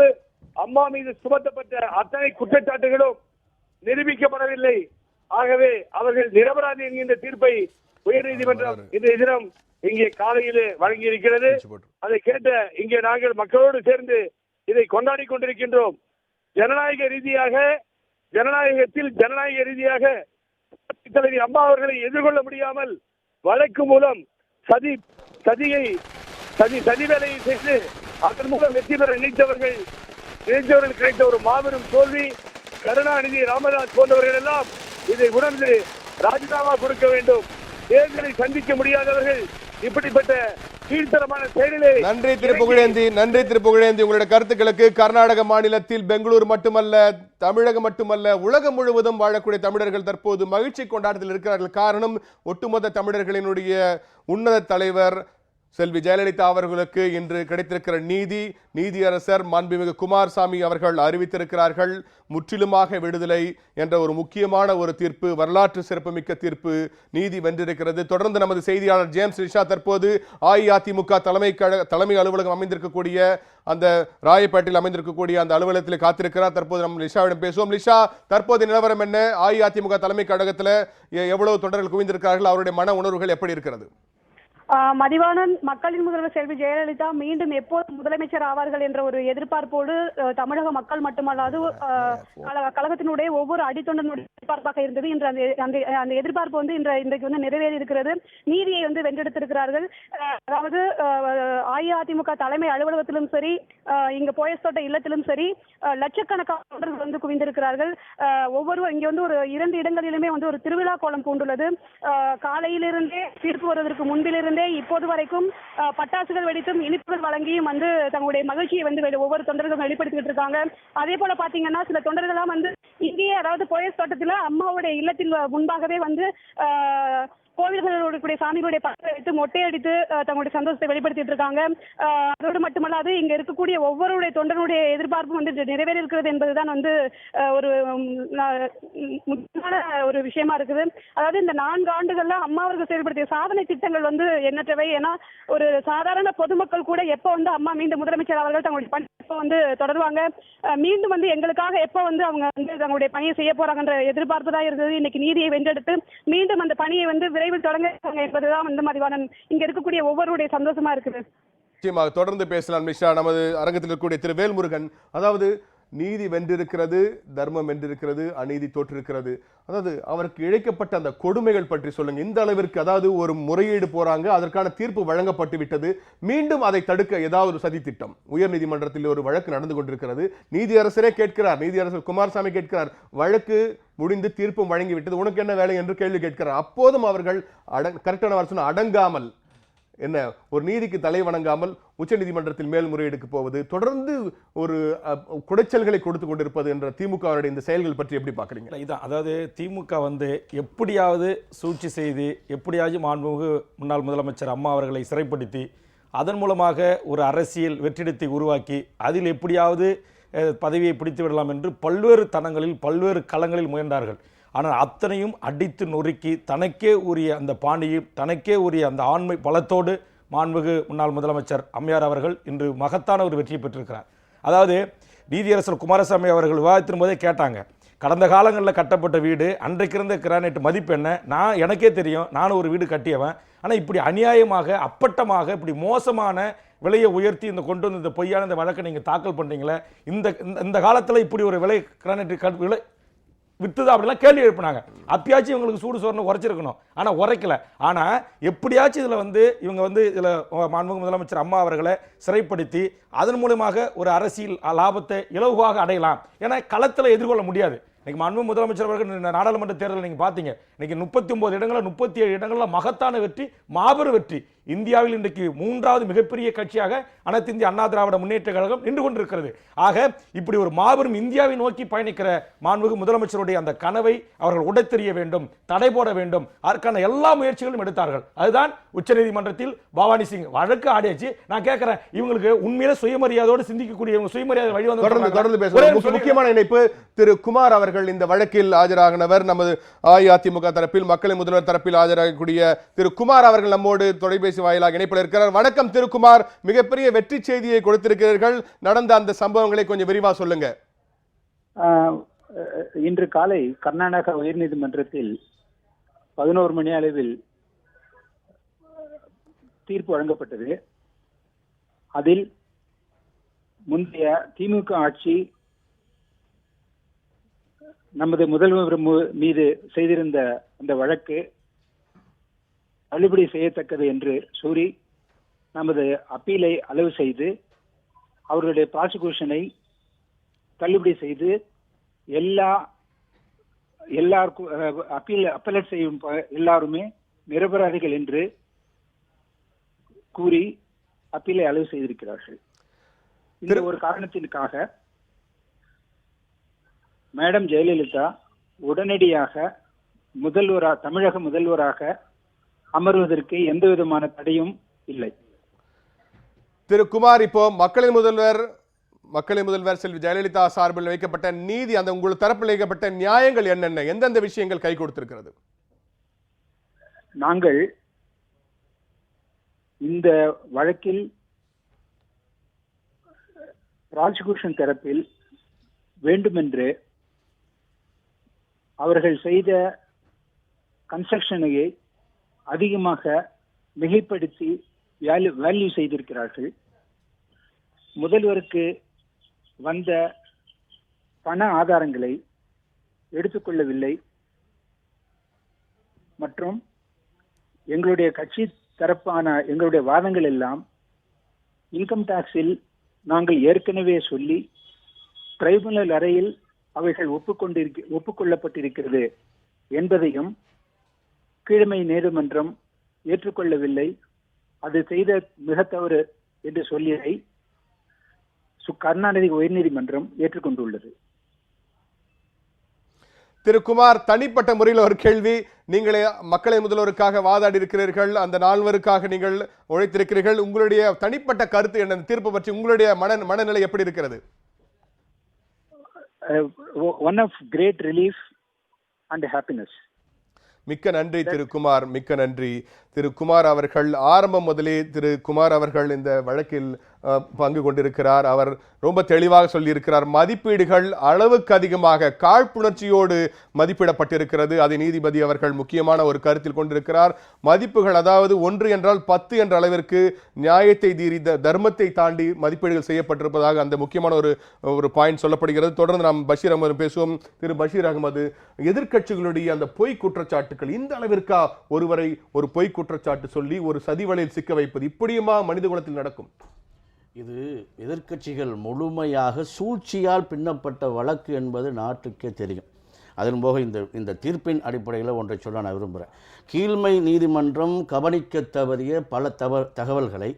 அம்மா மீது சுமத்தப்பட்ட அத்தனை குற்றச்சாட்டுகளும் நிரூபிக்கப்படவில்லை. ஆகவே அவர்கள் நிரபராதி என்கின்ற தீர்ப்பை உயர்நீதிமன்றம் இன்றைய தினம் இங்கே காலையிலே வழங்கியிருக்கிறது. அதை கேட்ட இங்கே நாங்கள் மக்களோடு சேர்ந்து இதை கொண்டாடி கொண்டிருக்கின்றோம். ஜனநாயக ரீதியாக தலைவி அம்மா அவர்களை எதிர்கொள்ள முடியாமல் வழக்கு மூலம் சதி வேலையை செய்து அதன் மூலம் வெற்றி பெற நினைத்தவர்கள் கிடைத்த ஒரு மாபெரும் தோல்வி. கருணாநிதி, ராமதாஸ் போன்றவர்கள் எல்லாம் இதை உணர்ந்து ராஜினாமா கொடுக்க வேண்டும். தேர்தலை சந்திக்க முடியாதவர்கள் இப்படிப்பட்ட கீழ்த்தரமான செயலிலே. நன்றி திரு புகழேந்தி, நன்றி திரு புகழேந்தி. உங்களுடைய கருத்துக்களுக்கு. கர்நாடக மாநிலத்தில் பெங்களூர் மட்டுமல்ல, தமிழகம் மட்டுமல்ல, உலகம் முழுவதும் வாழக்கூடிய தமிழர்கள் தற்போது மகிழ்ச்சி கொண்டாட்டத்தில் இருக்கிறார்கள். காரணம், ஒட்டுமொத்த தமிழர்களினுடைய உன்னத தலைவர் செல்வி ஜெயலலிதா அவர்களுக்கு இன்று கிடைத்திருக்கிற நீதியரசர் மாண்புமிகு குமாரசாமி அவர்கள் அறிவித்திருக்கிறார்கள். முற்றிலுமாக விடுதலை என்ற ஒரு முக்கியமான ஒரு தீர்ப்பு, வரலாற்று சிறப்புமிக்க தீர்ப்பு நீதி வென்றிருக்கிறது. தொடர்ந்து நமது செய்தியாளர் ஜேம்ஸ் லிஷா தற்போது அஇஅதிமுக தலைமை அலுவலகம் அமைந்திருக்கக்கூடிய அந்த ராயப்பேட்டையில் அமைந்திருக்கக்கூடிய அந்த அலுவலகத்தில் காத்திருக்கிறார். தற்போது நம்ம லிஷாவிடம் பேசுவோம். லிஷா, தற்போது நிலவரம் என்ன? அஇஅதிமுக தலைமை கழகத்தில் எவ்வளவு தொண்டர்கள் குவிந்திருக்கிறார்கள்? அவருடைய மன உணர்வுகள் எப்படி இருக்கிறது? மதிவாணன், மக்களின் முதல்வர் செல்வி ஜெயலலிதா மீண்டும் எப்போது முதலமைச்சர் ஆவார்கள் என்ற ஒரு எதிர்பார்ப்போடு தமிழக மக்கள் மட்டுமல்லாது கழகத்தினுடைய ஒவ்வொரு அடித்தொண்டனுடைய எதிர்பார்ப்பாக இருந்தது. இன்று அந்த எதிர்பார்ப்பு வந்து இன்றைக்கு வந்து நிறைவேறி இருக்கிறது. நீதியை வந்து வென்றெடுத்திருக்கிறார்கள். அதாவது அஇஅதிமுக தலைமை அலுவலகத்திலும் சரி, இங்க போயஸ்தோட்ட இல்லத்திலும் சரி, லட்சக்கணக்கான தொண்டர்கள் வந்து குவிந்திருக்கிறார்கள். இங்க வந்து ஒரு 2 இடங்களிலுமே வந்து ஒரு திருவிழா கோலம் பூண்டுள்ளது. காலையிலிருந்தே தீர்ப்பு வருவதற்கு முன்பிலிருந்து இப்போது வரைக்கும் பட்டாசுகள் வெடித்தும் இனிப்புகள் வழங்கியும் வந்து தங்களுடைய மகிழ்ச்சியை வந்து ஒவ்வொரு தொண்டர்களும் வெளிப்படுத்திட்டு இருக்காங்க. அதே போல பாத்தீங்கன்னா சில தொண்டர்கள்லாம் வந்து இங்கேயே, அதாவது போயஸ் தோட்டத்துல அம்மாவுடைய இல்லத்தில் முன்பாகவே வந்து கோவில்களுடைய சாமிகளுடைய படத்தை வைத்து மொட்டையடித்து தங்களுடைய சந்தோஷத்தை வெளிப்படுத்திட்டு இருக்காங்க. அதோடு மட்டுமல்லாது இங்க இருக்கக்கூடிய ஒவ்வொருடைய தொண்டனுடைய எதிர்பார்ப்பும் வந்து நிறைவேறி இருக்கிறது என்பதுதான் வந்து ஒரு முக்கியமான ஒரு விஷயமா இருக்குது. அதாவது இந்த 4 ஆண்டுகள்ல அம்மா அவர்கள் செயல்படுத்திய சாதனை திட்டங்கள் வந்து எண்ணற்றவை. ஏன்னா ஒரு சாதாரண பொதுமக்கள் கூட எப்ப வந்து அம்மா மீண்டும் முதலமைச்சர் அவர்கள் தங்களுடைய பணி எப்ப வந்து தொடருவாங்க, மீண்டும் வந்து எங்களுக்காக எப்ப வந்து அவங்க வந்து தங்களுடைய பணியை செய்ய போறாங்கன்ற எதிர்பார்ப்பு தான் இருந்தது. இன்னைக்கு நீதியை வென்றெடுத்து மீண்டும் அந்த பணியை வந்து விரைவில் தொடங்க என்பதுதான் வந்து மதிவாணன் இங்க இருக்கக்கூடிய ஒவ்வொருடைய சந்தோஷமா இருக்குது. நிச்சயமாக தொடர்ந்து பேசலாம் மிஷா. நமது அரங்கத்தில் இருக்கக்கூடிய திரு வேல்முருகன், அதாவது நீதி வென்றிருக்கிறது, தர்மம் வென்றிருக்கிறது, அநீதி தோற்றிருக்கிறது. அதாவது அவருக்கு இழைக்கப்பட்ட அந்த கொடுமைகள் பற்றி சொல்லுங்க. இந்த அளவிற்கு, அதாவது ஒரு முறையீடு போறாங்க, அதற்கான தீர்ப்பு வழங்கப்பட்டு விட்டது, மீண்டும் அதை தடுக்க ஏதாவது ஒரு சதி திட்டம். உயர் நீதிமன்றத்தில் ஒரு வழக்கு நடந்து கொண்டிருக்கிறது. நீதியரசரே கேட்கிறார், நீதியரசர் குமாரசாமி கேட்கிறார், வழக்கு முடிந்து தீர்ப்பும் வழங்கிவிட்டது, உனக்கு என்ன வேலை என்று கேள்வி கேட்கிறார். அப்போதும் அவர்கள் கரெக்டான வருஷம் அடங்காமல், என்ன ஒரு நீதிக்கு தலை வணங்காமல் உச்ச நீதிமன்றத்தில் மேல்முறையீடுக்கு போவது, தொடர்ந்து ஒரு குடைச்சல்களை கொடுத்து கொண்டிருப்பது என்ற திமுகவுடைய இந்த செயல்கள் பற்றி எப்படி பார்க்குறீங்க? இதான், அதாவது திமுக வந்து எப்படியாவது சூழ்ச்சி செய்து எப்படியாவது மாண்புமிகு முன்னாள் முதலமைச்சர் அம்மா அவர்களை சிறைப்படுத்தி அதன் மூலமாக ஒரு அரசியல் வெற்றிடத்தை உருவாக்கி அதில் எப்படியாவது பதவியை பிடித்து விடலாம் என்று பல்வேறு தனங்களில் பல்வேறு களங்களில் முயன்றார்கள். ஆனால் அத்தனையும் அடித்து நொறுக்கி தனக்கே உரிய அந்த பாணியில் தனக்கே உரிய அந்த ஆண்மை பலத்தோடு மாண்புமிகு முன்னாள் முதலமைச்சர் அம்மையார் அவர்கள் இன்று மகத்தான ஒரு வெற்றியை பெற்றிருக்கிறார். அதாவது நீதியரசர் குமாரசாமி அவர்கள் விவாதத்தின் போதே கேட்டாங்க, கடந்த காலங்களில் கட்டப்பட்ட வீடு, அன்றைக்கு இருந்த கிரானைட் மதிப்பு என்ன, எனக்கே தெரியும், நானும் ஒரு வீடு கட்டியவன், ஆனால் இப்படி அநியாயமாக அப்பட்டமாக இப்படி மோசமான விலையை உயர்த்தி இந்த கொண்டு வந்து இந்த பொய்யான இந்த வழக்கை நீங்கள் தாக்கல் பண்ணுறீங்களே, இந்த காலத்தில் இப்படி ஒரு விலை கிரானைட் விலை வித்துதா அப்படிலாம் கேள்வி எழுப்பினாங்க. அப்பயாச்சும் இவங்களுக்கு சூடு சோறுன்னு உரைச்சிருக்கணும், ஆனால் உரைக்கல. ஆனால் எப்படியாச்சும் இதில் வந்து இவங்க வந்து இதில் மாண்புமிகு முதலமைச்சர் அம்மா அவர்களை சிறைப்படுத்தி அதன் மூலமாக ஒரு அரசியல் லாபத்தை இலகுவாக அடையலாம். ஏன்னா களத்தில் எதிர்கொள்ள முடியாது. இன்னைக்கு மாண்புமிகு முதலமைச்சர் அவர்கள் நாடாளுமன்ற தேர்தல் நீங்கள் பார்த்தீங்க, இன்னைக்கு 39 இடங்களில் 37 இடங்களில் மகத்தான வெற்றி, மாபெரும் வெற்றி. இந்தியாவில் இன்றைக்கு 3வது மிகப்பெரிய கட்சியாக அனைத்து இந்திய அண்ணா திராவிட முன்னேற்ற கழகம் நின்று கொண்டிருக்கிறது. ஆக இப்படி ஒரு மாபெரும் இந்தியாவை நோக்கி பயணிக்கிற மாண்புமிகு முதலமைச்சருடைய அந்த கனவை அவர்கள் உடைத்தெறிய வேண்டும், தடை போட வேண்டும். அதற்கான எல்லா முயற்சிகளும் எடுத்தார்கள். அதுதான் உச்சநீதிமன்றத்தில் பவானி சிங் வழக்கு ஆடியாச்சு. நான் கேட்கிறேன், இவங்களுக்கு உண்மையில சுயமரியாதையோடு சிந்திக்கக்கூடிய சுயமரியாதை வழி வந்து தொடர்ந்து பேசுவோம். முக்கியமான இணைப்பு திரு குமார் அவர்கள் இந்த வழக்கில் ஆஜராகினவர். நமது அஇஅதிமுக தரப்பில் மக்களின் முதல்வர் தரப்பில் ஆஜராகக்கூடிய திரு குமார் அவர்கள் நம்மோடு தொலைபேசி வாயிலாக இணைப்பில் இருக்கிறார். வணக்கம் திரு குமார், மிகப்பெரிய வெற்றி செய்தியை கொடுத்திருக்கிறீர்கள். நடந்த அந்த சம்பவங்களை கொஞ்சம் விரிவா சொல்லுங்க. இன்று காலை கர்நாடக உயர்நீதிமன்றத்தில் 11 மணி அளவில் தீர்ப்பு வழங்கப்பட்டது. அதில் முந்தைய திமுக ஆட்சி நமது முதல்வர் மீது செய்திருந்த அந்த வழக்கு தள்ளுபடி செய்யத்தக்கது என்று கூறி நமது அப்பீலை அளவு செய்து அவர்களுடைய ப்ராசிக்யூஷனை தள்ளுபடி செய்து எல்லாருக்கும் அப்பீலேட் செய்யும் எல்லாருமே நிரபராதிகள் என்று கூறி அப்பீலை அலோவ் செய்திருக்கிறார்கள். இந்த ஒரு காரணத்திற்காக மேடம் ஜெயலலிதா உடனடியாக தமிழக முதல்வராக அமர்வதற்கு எந்த விதமான தடையும் இல்லை. திரு குமார், இப்போ மக்களின் முதல்வர் செல்வி ஜெயலலிதா சார்பில் வைக்கப்பட்ட நீதி, அந்த உங்கள் தரப்பில் வைக்கப்பட்ட நியாயங்கள் என்னென்ன, எந்தெந்த விஷயங்கள் கை கொடுத்திருக்கிறது? நாங்கள் இந்த வழக்கில் ப்ராசிக்யூஷன் தரப்பில் வேண்டுமென்று அவர்கள் செய்த கன்ஸ்ட்ரக்ஷனையை அதிகமாக மிகைப்படுத்தி வேல்யூ செய்திருக்கிறார்கள். முதல்வருக்கு வந்த பண ஆதாரங்களை எடுத்துக்கொள்ளவில்லை மற்றும் எங்களுடைய கட்சி தரப்பான எங்களுடைய வாதங்கள் எல்லாம் இன்கம் டாக்ஸில் நாங்கள் ஏற்கனவே சொல்லி ட்ரைபுனல் அறையில் அவைகள் ஒப்புக்கொள்ளப்பட்டிருக்கிறது என்பதையும் கீழமை நீதிமன்றம் ஏற்றுக்கொள்ளவில்லை. அது செய்த மிக தவறு என்று சொல்லியதை கர்நாடக உயர்நீதிமன்றம் ஏற்றுக்கொண்டுள்ளது. திரு குமார், தனிப்பட்ட முறையில் ஒரு கேள்வி. நீங்களே மக்களை முதல்வருக்காக வாதாடி இருக்கிறீர்கள், அந்த நால்வருக்காக நீங்கள் உழைத்திருக்கிறீர்கள். உங்களுடைய தனிப்பட்ட கருத்து என்ன? தீர்ப்பு பற்றி உங்களுடைய மனநிலை எப்படி இருக்கிறது? One of great relief and happiness. மிக்க நன்றி திரு குமார், மிக்க நன்றி. திரு குமார் அவர்கள் ஆரம்பம் முதலே திரு குமார் அவர்கள் இந்த வழக்கில் பங்கு கொண்டிருக்கிறார். அவர் ரொம்ப தெளிவாக சொல்லியிருக்கிறார். மதிப்பீடுகள் அளவுக்கு அதிகமாக காழ்ப்புணர்ச்சியோடு மதிப்பிடப்பட்டிருக்கிறது. அதை நீதிபதி அவர்கள் முக்கியமான ஒரு கருத்தில் கொண்டிருக்கிறார். மதிப்புகள், அதாவது 1 என்றால் 10 என்ற அளவிற்கு நியாயத்தை தீரி தர்மத்தை தாண்டி மதிப்பீடுகள் செய்யப்பட்டிருப்பதாக அந்த முக்கியமான ஒரு பாயிண்ட் சொல்லப்படுகிறது. தொடர்ந்து நாம் பஷீர் அகமது பேசுவோம். திரு பஷீர் அகமது, எதிர்க்கட்சிகளுடைய அந்த பொய் குற்றச்சாட்டுகள், இந்த அளவிற்கா ஒருவரை ஒரு பொய் குற்றச்சாட்டு சொல்லி ஒரு சதிவலையில் சிக்க வைப்பது, இப்படியுமா மனித குலத்தில் நடக்கும்? இது எதிர்க்கட்சிகள் முழுமையாக சூழ்ச்சியால் பின்னப்பட்ட வழக்கு என்பது நாட்டுக்கே தெரியும். அதன் போக இந்த தீர்ப்பின் அடிப்படையில் ஒன்றை சொல்ல நான் விரும்புகிறேன். கீழ்மை நீதிமன்றம் கவனிக்க தவறிய பல தகவல்களை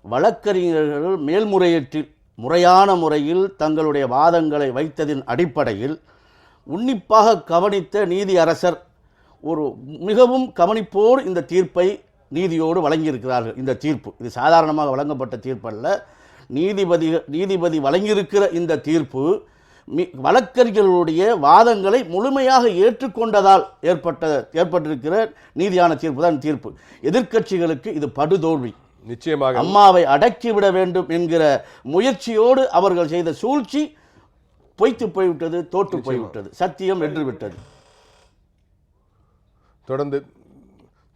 வழக்கறிஞர்கள் மேல்முறையீட்டில் முறையான முறையில் தங்களுடைய வாதங்களை வைத்ததின் அடிப்படையில் உன்னிப்பாக கவனித்த நீதி அரசர் ஒரு மிகவும் கவனிப்போடு இந்த தீர்ப்பை நீதியோடு வழங்கியிருக்கிறார்கள். இந்த தீர்ப்பு இது சாதாரணமாக வழங்கப்பட்ட தீர்ப்பு அல்ல. நீதிபதி வழங்கியிருக்கிற இந்த தீர்ப்பு வழக்கறிஞர்களுடைய வாதங்களை முழுமையாக ஏற்றுக்கொண்டதால் ஏற்பட்டிருக்கிற நீதியான தீர்ப்பு தான் தீர்ப்பு. எதிர்க்கட்சிகளுக்கு இது படுதோல்வி. நிச்சயமாக அம்மாவை அடக்கிவிட வேண்டும் என்கிற முயற்சியோடு அவர்கள் செய்த சூழ்ச்சி பொய்த்து போய்விட்டது, தோற்று போய்விட்டது, சத்தியம் வென்று விட்டது.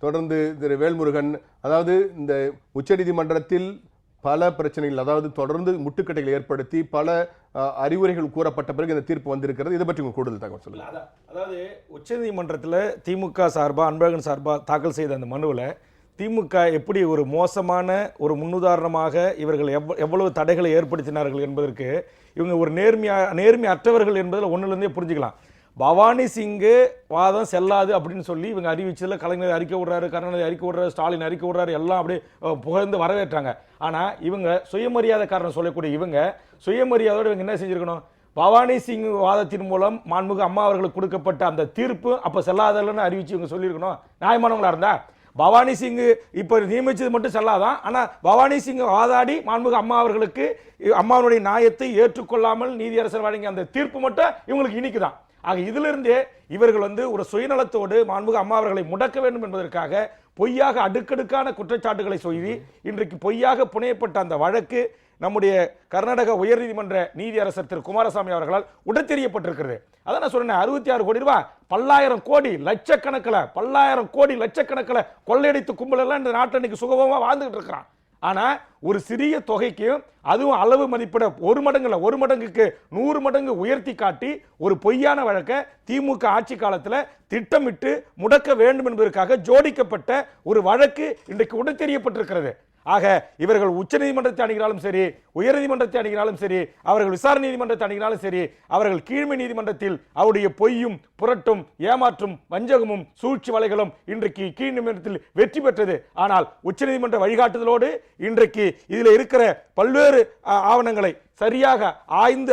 தொடர்ந்து திரு வேல்முருகன், அதாவது இந்த உச்சநீதிமன்றத்தில் பல பிரச்சனைகள், அதாவது தொடர்ந்து முட்டுக்கட்டைகள் ஏற்படுத்தி பல அறிவுரைகள் கூறப்பட்ட பிறகு இந்த தீர்ப்பு வந்திருக்கிறது. இதை பற்றி உங்க கூடுதல் தகவல் சொல்லுங்க. அதாவது உச்சநீதிமன்றத்தில் திமுக சார்பாக அன்பழகன் சார்பாக தாக்கல் செய்த அந்த மனுவில் திமுக எப்படி ஒரு மோசமான ஒரு முன்னுதாரணமாக இவர்கள் எவ்வளவு தடைகளை ஏற்படுத்தினார்கள் என்பதற்கு இவங்க ஒரு நேர்மை அற்றவர்கள் என்பதில் ஒன்றுலேருந்தே புரிஞ்சுக்கலாம். பவானி சிங்கு வாதம் செல்லாது அப்படின்னு சொல்லி இவங்க அறிவிச்சதில் கலைஞர் அறிக்கை விடுறாரு, கருணாநிதி அறிக்கை விடுறாரு, ஸ்டாலின் அறிக்கை விடுறாரு, எல்லாம் அப்படியே புகழ்ந்து வரவேற்றாங்க. ஆனால் இவங்க சுயமரியாதை காரணம் சொல்லக்கூடிய இவங்க சுயமரியாதையோடு இவங்க என்ன செஞ்சுருக்கணும்? பவானி சிங் வாதத்தின் மூலம் மாண்புமிகு அம்மா அவர்களுக்கு கொடுக்கப்பட்ட அந்த தீர்ப்பு அப்போ செல்லாதல்லன்னு அறிவிச்சு இவங்க சொல்லியிருக்கணும். நியாயமானவங்களா இருந்தா பவானி சிங் இப்போ நியமிச்சது மட்டும் செல்லாதான். ஆனால் பவானி சிங் வாதாடி மாண்புமிகு அம்மா அவர்களுக்கு அம்மாவுடைய நியாயத்தை ஏற்றுக்கொள்ளாமல் நீதியரசர் வழங்கிய அந்த தீர்ப்பு மட்டும் இவங்களுக்கு இனிக்குதான். ஆக இதிலிருந்தே இவர்கள் ஒரு சுயநலத்தோடு மாண்புமிகு அம்மா அவர்களை முடக்க வேண்டும் என்பதற்காக பொய்யாக அடுக்கடுக்கான குற்றச்சாட்டுகளை சொல்லி இன்றைக்கு பொய்யாக புனையப்பட்ட அந்த வழக்கு நம்முடைய கர்நாடக உயர்நீதிமன்ற நீதியரசர் திரு குமாரசாமி அவர்களால் உடத்தெரியப்பட்டிருக்கிறது. அதான் நான் சொன்னேன், 66 கோடி ரூபாய், பல்லாயிரம் கோடி லட்சக்கணக்கில், பல்லாயிரம் கோடி லட்சக்கணக்கில் கொள்ளையடித்து கும்பலெல்லாம் இந்த நாட்டில் இன்னைக்கு சுகபமாக வாழ்ந்துகிட்டு இருக்கிறான். ஆனால் ஒரு சிறிய தொகைக்கு அதுவும் அளவு மதிப்பிட 1 மடங்குல 1 மடங்குக்கு 100 மடங்கு உயர்த்தி காட்டி ஒரு பொய்யான வழக்கை திமுக ஆட்சி காலத்தில் திட்டமிட்டு முடக்க வேண்டும் என்பதற்காக ஜோடிக்கப்பட்ட ஒரு வழக்கு இன்றைக்கு உடத்தெரியப்பட்டிருக்கிறது. ஆக இவர்கள் உச்சநீதிமன்றத்தை அணுகினாலும் சரி, உயர்நீதிமன்றத்தை அணுகினாலும் சரி, அவர்கள் விசாரணை நீதிமன்றத்தை அணுகினாலும் சரி, அவர்கள் கீழ்மை நீதிமன்றத்தில் அவருடைய பொய்யும் புரட்டும் ஏமாற்றும் வஞ்சகமும் சூழ்ச்சி வலைகளும் இன்றைக்கு கீழ் நீதிமன்றத்தில் வெற்றி பெற்றது. ஆனால் உச்சநீதிமன்ற வழிகாட்டுதலோடு இன்றைக்கு இதில் இருக்கிற பல்வேறு ஆவணங்களை சரியாக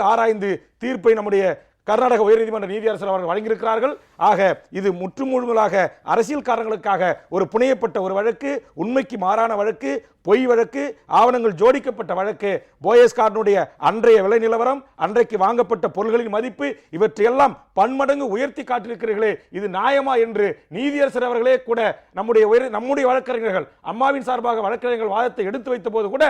ஆராய்ந்து தீர்ப்பை நம்முடைய கர்நாடக உயர்நீதிமன்ற நீதியரசர் அவர்கள் வழங்கியிருக்கிறார்கள். ஆக இது முற்றுமுழுதாக அரசியல் காரணங்களுக்காக ஒரு புனையப்பட்ட ஒரு வழக்கு, உண்மைக்கு மாறான வழக்கு, பொய் வழக்கு, ஆவணங்கள் ஜோடிக்கப்பட்ட வழக்கு. போயஸ் கார்டனுடைய அன்றைய விலை நிலவரம், அன்றைக்கு வாங்கப்பட்ட பொருள்களின் மதிப்பு, இவற்றையெல்லாம் பன்மடங்கு உயர்த்தி காட்டியிருக்கிறீர்களே, இது நியாயமா என்று நீதியரசர் அவர்களே கூட நம்முடைய வழக்கறிஞர்கள், அம்மாவின் சார்பாக வழக்கறிஞர்கள் வாதத்தை எடுத்து வைத்த போது கூட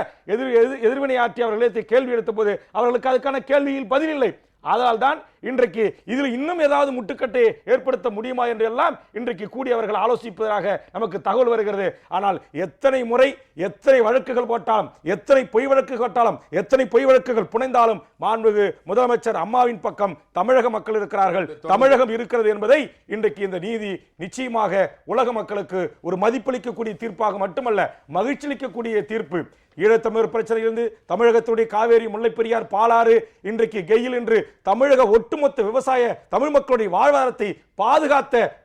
எதிர்வினை ஆற்றி அவர்களே கேள்வி எடுத்த போது அவர்களுக்கு அதுக்கான கேள்வியில் பதிலில்லை. அதனால் தான் இன்றைக்கு இதில் இன்னும் ஏதாவது முட்டுக்கட்டை ஏற்படுத்த முடியுமா என்று எல்லாம் இன்றைக்கு கூடி அவர்கள் ஆலோசிப்பதாக நமக்கு தகவல் வருகிறது. ஆனால் எத்தனை முறை எத்தனை வழக்குகள் போட்டாலும், எத்தனை பொய் வழக்குகள் போட்டாலும், எத்தனை பொய் வழக்குகள் புனைந்தாலும் மாண்புமிகு முதலமைச்சர் அம்மாவின் பக்கம் தமிழக மக்கள் இருக்கிறார்கள், தமிழகம் இருக்கிறது என்பதை இன்றைக்கு இந்த நீதி நிச்சயமாக உலக மக்களுக்கு ஒரு மதிப்பளிக்கக்கூடிய தீர்ப்பாக மட்டுமல்ல, மகிழ்ச்சியளிக்கக்கூடிய தீர்ப்பு. ஈழத்தமிழர் பிரச்சனையிலிருந்து தமிழகத்துடைய காவேரி, முல்லை பெரியார், பாலாறு, இன்றைக்கு கெயில் என்று தமிழக ஒட்டுமொத்த விவசாய தமிழ் மக்களுடைய வாழ்வாதாரத்தை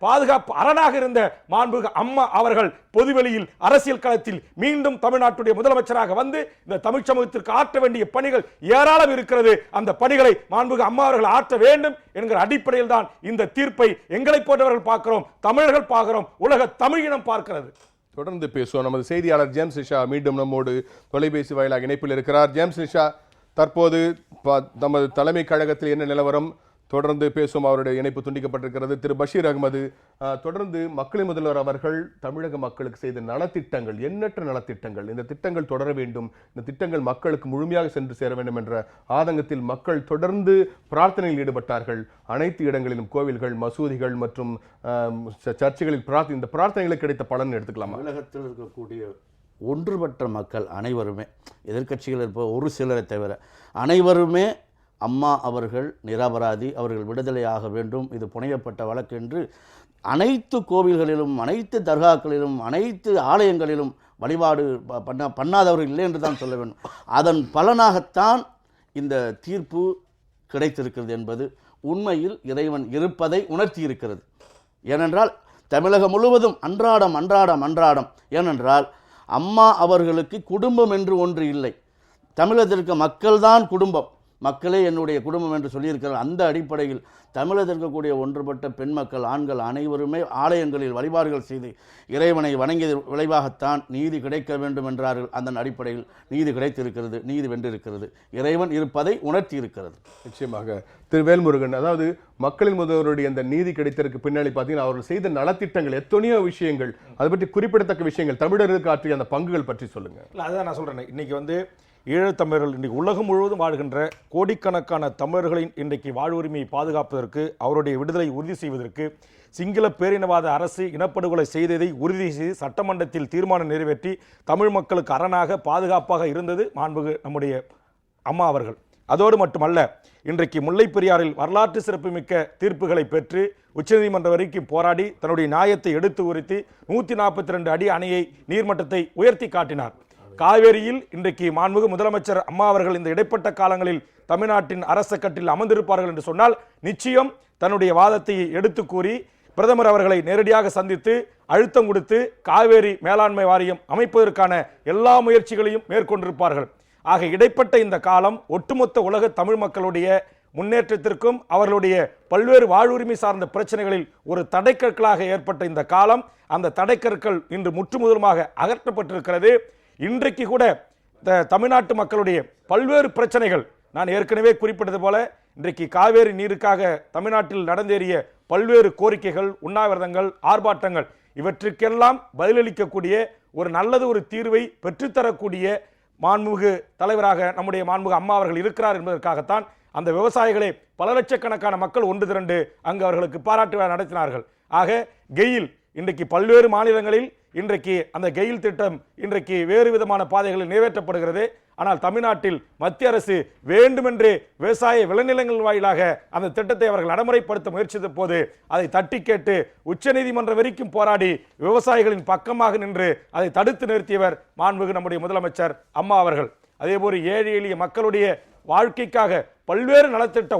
பாதுகாப்பு அரணாக இருந்த மாண்புமிகு அம்மா அவர்கள் பொதுவெளியில் அரசியல் களத்தில் மீண்டும் தமிழ்நாட்டுடைய முதலமைச்சராக வந்து இந்த தமிழ் சமூகத்திற்கு ஆற்ற வேண்டிய பணிகள் ஏராளம் இருக்கிறது. அந்த பணிகளை மாண்புமிகு அம்மா அவர்கள் ஆற்ற வேண்டும் என்கிற அடிப்படையில் தான் இந்த தீர்ப்பை எங்களை போன்றவர்கள் பார்க்கிறோம், தமிழர்கள் பார்க்கிறோம், உலக தமிழினம் பார்க்கிறது. தொடர்ந்து பேசுவோம். நமது செய்தியாளர் ஜேம்ஸ் நிஷா மீண்டும் நம்மோடு தொலைபேசி வாயிலாக இணைப்பில் இருக்கிறார். ஜேம்ஸ் நிஷா, தற்போது நமது தலைமை கழகத்தில் என்ன நிலவரம்? தொடர்ந்து பேசும். அவருடைய இணைப்பு துண்டிக்கப்பட்டிருக்கிறது. திரு பஷீர் அகமது, தொடர்ந்து மக்களின் முதல்வர் அவர்கள் தமிழக மக்களுக்கு செய்த நலத்திட்டங்கள், எண்ணற்ற நலத்திட்டங்கள், இந்த திட்டங்கள் தொடர வேண்டும், இந்த திட்டங்கள் மக்களுக்கு முழுமையாக சென்று சேர வேண்டும் என்ற ஆதங்கத்தில் மக்கள் தொடர்ந்து பிரார்த்தனையில் ஈடுபட்டார்கள். அனைத்து இடங்களிலும் கோவில்கள், மசூதிகள் மற்றும் சர்ச்சைகளில் இந்த பிரார்த்தனைகளுக்கு கிடைத்த பலன் எடுத்துக்கலாமா? தமிழகத்தில் இருக்கக்கூடிய ஒன்றுபட்ட மக்கள் அனைவருமே, எதிர்க்கட்சிகள் இருப்ப ஒரு சிலரை தவிர அனைவருமே அம்மா அவர்கள் நிரபராதி, அவர்கள் விடுதலையாக வேண்டும், இது புனையப்பட்ட வழக்கு என்று அனைத்து கோவில்களிலும், அனைத்து தர்காக்களிலும், அனைத்து ஆலயங்களிலும் வழிபாடு பண்ணாதவர்கள் இல்லை என்று தான் சொல்ல வேண்டும். அதன் பலனாகத்தான் இந்த தீர்ப்பு கிடைத்திருக்கிறது என்பது உண்மையில் இறைவன் இருப்பதை உணர்த்தி இருக்கிறது. ஏனென்றால் தமிழகம் முழுவதும் அன்றாடம் ஏனென்றால் அம்மா அவர்களுக்கு குடும்பம் என்று ஒன்று இல்லை. தமிழகத்திற்கு மக்கள்தான் குடும்பம், மக்களே என்னுடைய குடும்பம் என்று சொல்லியிருக்கிறார். அந்த அடிப்படையில் தமிழகத்தில் இருக்கக்கூடிய ஒன்றுபட்ட பெண் மக்கள், ஆண்கள் அனைவருமே ஆலயங்களில் வழிபாடுகள் செய்து இறைவனை வணங்கிய விளைவாகத்தான் நீதி கிடைக்க வேண்டும் என்றார்கள். அதன் அடிப்படையில் நீதி கிடைத்திருக்கிறது, நீதி வென்றிருக்கிறது, இறைவன் இருப்பதை உணர்த்தி இருக்கிறது. நிச்சயமாக திரு வேல்முருகன், அதாவது மக்களின் முதல்வருடைய அந்த நீதி கிடைத்ததற்கு பின்னாடி பார்த்தீங்கன்னா அவர்கள் செய்த நலத்திட்டங்கள் எத்தனையோ விஷயங்கள், அதை பற்றி குறிப்பிடத்தக்க விஷயங்கள், தமிழர்களுக்கு ஆற்றிய அந்த பங்குகள் பற்றி சொல்லுங்க. அதான் நான் சொல்றேன், இன்னைக்கு ஈழத்தமிழர்கள் இன்றைக்கு உலகம் முழுவதும் வாழ்கின்ற கோடிக்கணக்கான தமிழர்களின் இன்றைக்கு வாழ்வுரிமையை பாதுகாப்பதற்கு, அவருடைய விடுதலை உறுதி செய்வதற்கு சிங்கள பேரினவாத அரசு இனப்படுகொலை செய்ததை உறுதி செய்து சட்டமன்றத்தில் தீர்மானம் நிறைவேற்றி தமிழ் மக்களுக்கு அரணாக பாதுகாப்பாக இருந்தது மாண்புமிகு நம்முடைய அம்மா அவர்கள். அதோடு மட்டுமல்ல, இன்றைக்கு முல்லை பெரியாறில் வரலாற்று சிறப்புமிக்க தீர்ப்புகளை பெற்று உச்சநீதிமன்றம் வரைக்கும் போராடி தன்னுடைய நியாயத்தை எடுத்து உரைத்து 142 அடி அணையை நீர்மட்டத்தை உயர்த்தி காட்டினார். காவேரியில் இன்றைக்கு மாண்புமிகு முதலமைச்சர் அம்மா அவர்கள் இந்த இடைப்பட்ட காலங்களில் தமிழ்நாட்டின் அரச கட்டில் அமர்ந்திருப்பார்கள் என்று சொன்னால் நிச்சயம் தன்னுடைய வாதத்தை எடுத்து கூறி பிரதமர் அவர்களை நேரடியாக சந்தித்து அழுத்தம் கொடுத்து காவேரி மேலாண்மை வாரியம் அமைப்பதற்கான எல்லா முயற்சிகளையும் மேற்கொண்டிருப்பார்கள். ஆக இடைப்பட்ட இந்த காலம் ஒட்டுமொத்த உலக தமிழ் மக்களுடைய முன்னேற்றத்திற்கும் அவர்களுடைய பல்வேறு வாழ்வுரிமை சார்ந்த பிரச்சனைகளில் ஒரு தடைக்கற்களாக ஏற்பட்ட இந்த காலம், அந்த தடைக்கற்கள் இன்று முற்றுமுதலுமாக அகற்றப்பட்டிருக்கிறது. இன்றைக்கு கூட தமிழ்நாட்டு மக்களுடைய பல்வேறு பிரச்சனைகள், நான் ஏற்கனவே குறிப்பிட்டது போல இன்றைக்கு காவேரி நீருக்காக தமிழ்நாட்டில் நடந்தேறிய பல்வேறு கோரிக்கைகள், உண்ணாவிரதங்கள், ஆர்ப்பாட்டங்கள், இவற்றுக்கெல்லாம் பதிலளிக்கக்கூடிய ஒரு தீர்வை பெற்றுத்தரக்கூடிய மாண்புமிகு தலைவராக நம்முடைய மாண்புமிகு அம்மா அவர்கள் இருக்கிறார் என்பதற்காகத்தான் அந்த விவசாயிகளே பல லட்சக்கணக்கான மக்கள் ஒன்று திரண்டு அங்கு அவர்களுக்கு பாராட்டு விழா நடத்தினார்கள். ஆக கெயில் இன்றைக்கு பல்வேறு மாநிலங்களில் இன்றைக்கு அந்த கெயில் திட்டம் இன்றைக்கு வேறு விதமான பாதைகளில் நிறைவேற்றப்படுகிறது. ஆனால் தமிழ்நாட்டில் மத்திய அரசு வேண்டுமென்றே விவசாய விளைநிலங்கள் வாயிலாக அந்த திட்டத்தை அவர்கள் நடைமுறைப்படுத்த முயற்சித்த போது அதை தட்டி கேட்டு உச்சநீதிமன்றம் வரைக்கும் போராடி விவசாயிகளின் பக்கமாக நின்று அதை தடுத்து நிறுத்தியவர் மாண்புமிகு நம்முடைய முதலமைச்சர் அம்மா அவர்கள். அதேபோல் ஏழை எளிய மக்களுடைய வாழ்க்கைக்காக பல்வேறு நலத்திட்ட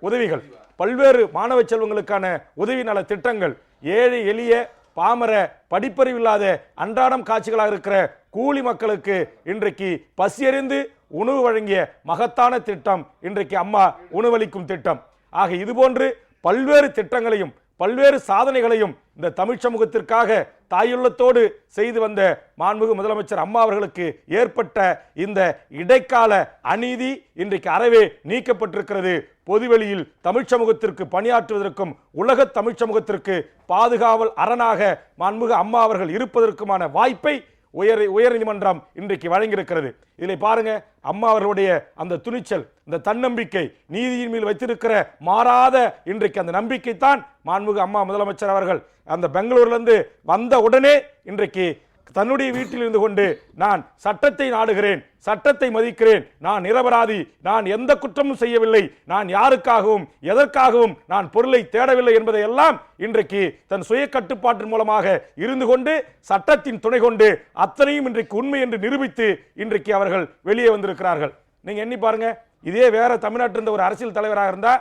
உதவிகள், பல்வேறு மாணவ செல்வங்களுக்கான உதவி நல திட்டங்கள், ஏழை எளிய பாமர படிப்பறிவில்லாத அன்றாடம் காட்சிகளாக இருக்கிற கூலி மக்களுக்கு இன்றைக்கு பசியறிந்து உணவு வழங்கிய மகத்தான திட்டம் இன்றைக்கு அம்மா உணவளிக்கும் திட்டம். ஆக இதுபோன்று பல்வேறு திட்டங்களையும் பல்வேறு சாதனைகளையும் இந்த தமிழ் சமூகத்திற்காக தாயுள்ளத்தோடு செய்து வந்த மாண்புமிகு முதலமைச்சர் அம்மா அவர்களுக்கு ஏற்பட்ட இந்த இடைக்கால அநீதி இன்றைக்கு அறவே நீக்கப்பட்டிருக்கிறது. பொதுவெளியில் தமிழ் சமூகத்திற்கு பணியாற்றுவதற்கும் உலக தமிழ் சமூகத்திற்கு பாதுகாவல் அரணாக மாண்புமிகு அம்மா அவர்கள் இருப்பதற்குமான வாய்ப்பை உயர்நீதிமன்றம் இன்றைக்கு வழங்கியிருக்கிறது. இதில் பாருங்க, அம்மா அவர்களுடைய அந்த துணிச்சல், இந்த தன்னம்பிக்கை, நீதியின் மேல் வைத்திருக்கிற மாறாத இன்றைக்கு அந்த நம்பிக்கை தான் மாண்புமிகு அம்மா முதலமைச்சர் அவர்கள் அந்த பெங்களூர்லேருந்து வந்த உடனே இன்றைக்கு தன்னுடைய வீட்டில் இருந்து கொண்டு நான் சட்டத்தை நாடுகிறேன், சட்டத்தை மதிக்கிறேன், நான் நிரபராதி, நான் எந்த குற்றமும் செய்யவில்லை, நான் யாருக்காகவும் எதற்காகவும் நான் பொருளை தேடவில்லை என்பதை எல்லாம் இன்றைக்கு தன் சுய கட்டுப்பாட்டின் மூலமாக இருந்து கொண்டு சட்டத்தின் துணை கொண்டு அத்தனையும் இன்றைக்கு உண்மை என்று நிரூபித்து இன்றைக்கு அவர்கள் வெளியே வந்திருக்கிறார்கள். நீங்க எண்ணி பாருங்க, இதே வேற தமிழ்நாட்டில் இருந்த ஒரு அரசியல் தலைவராக இருந்தா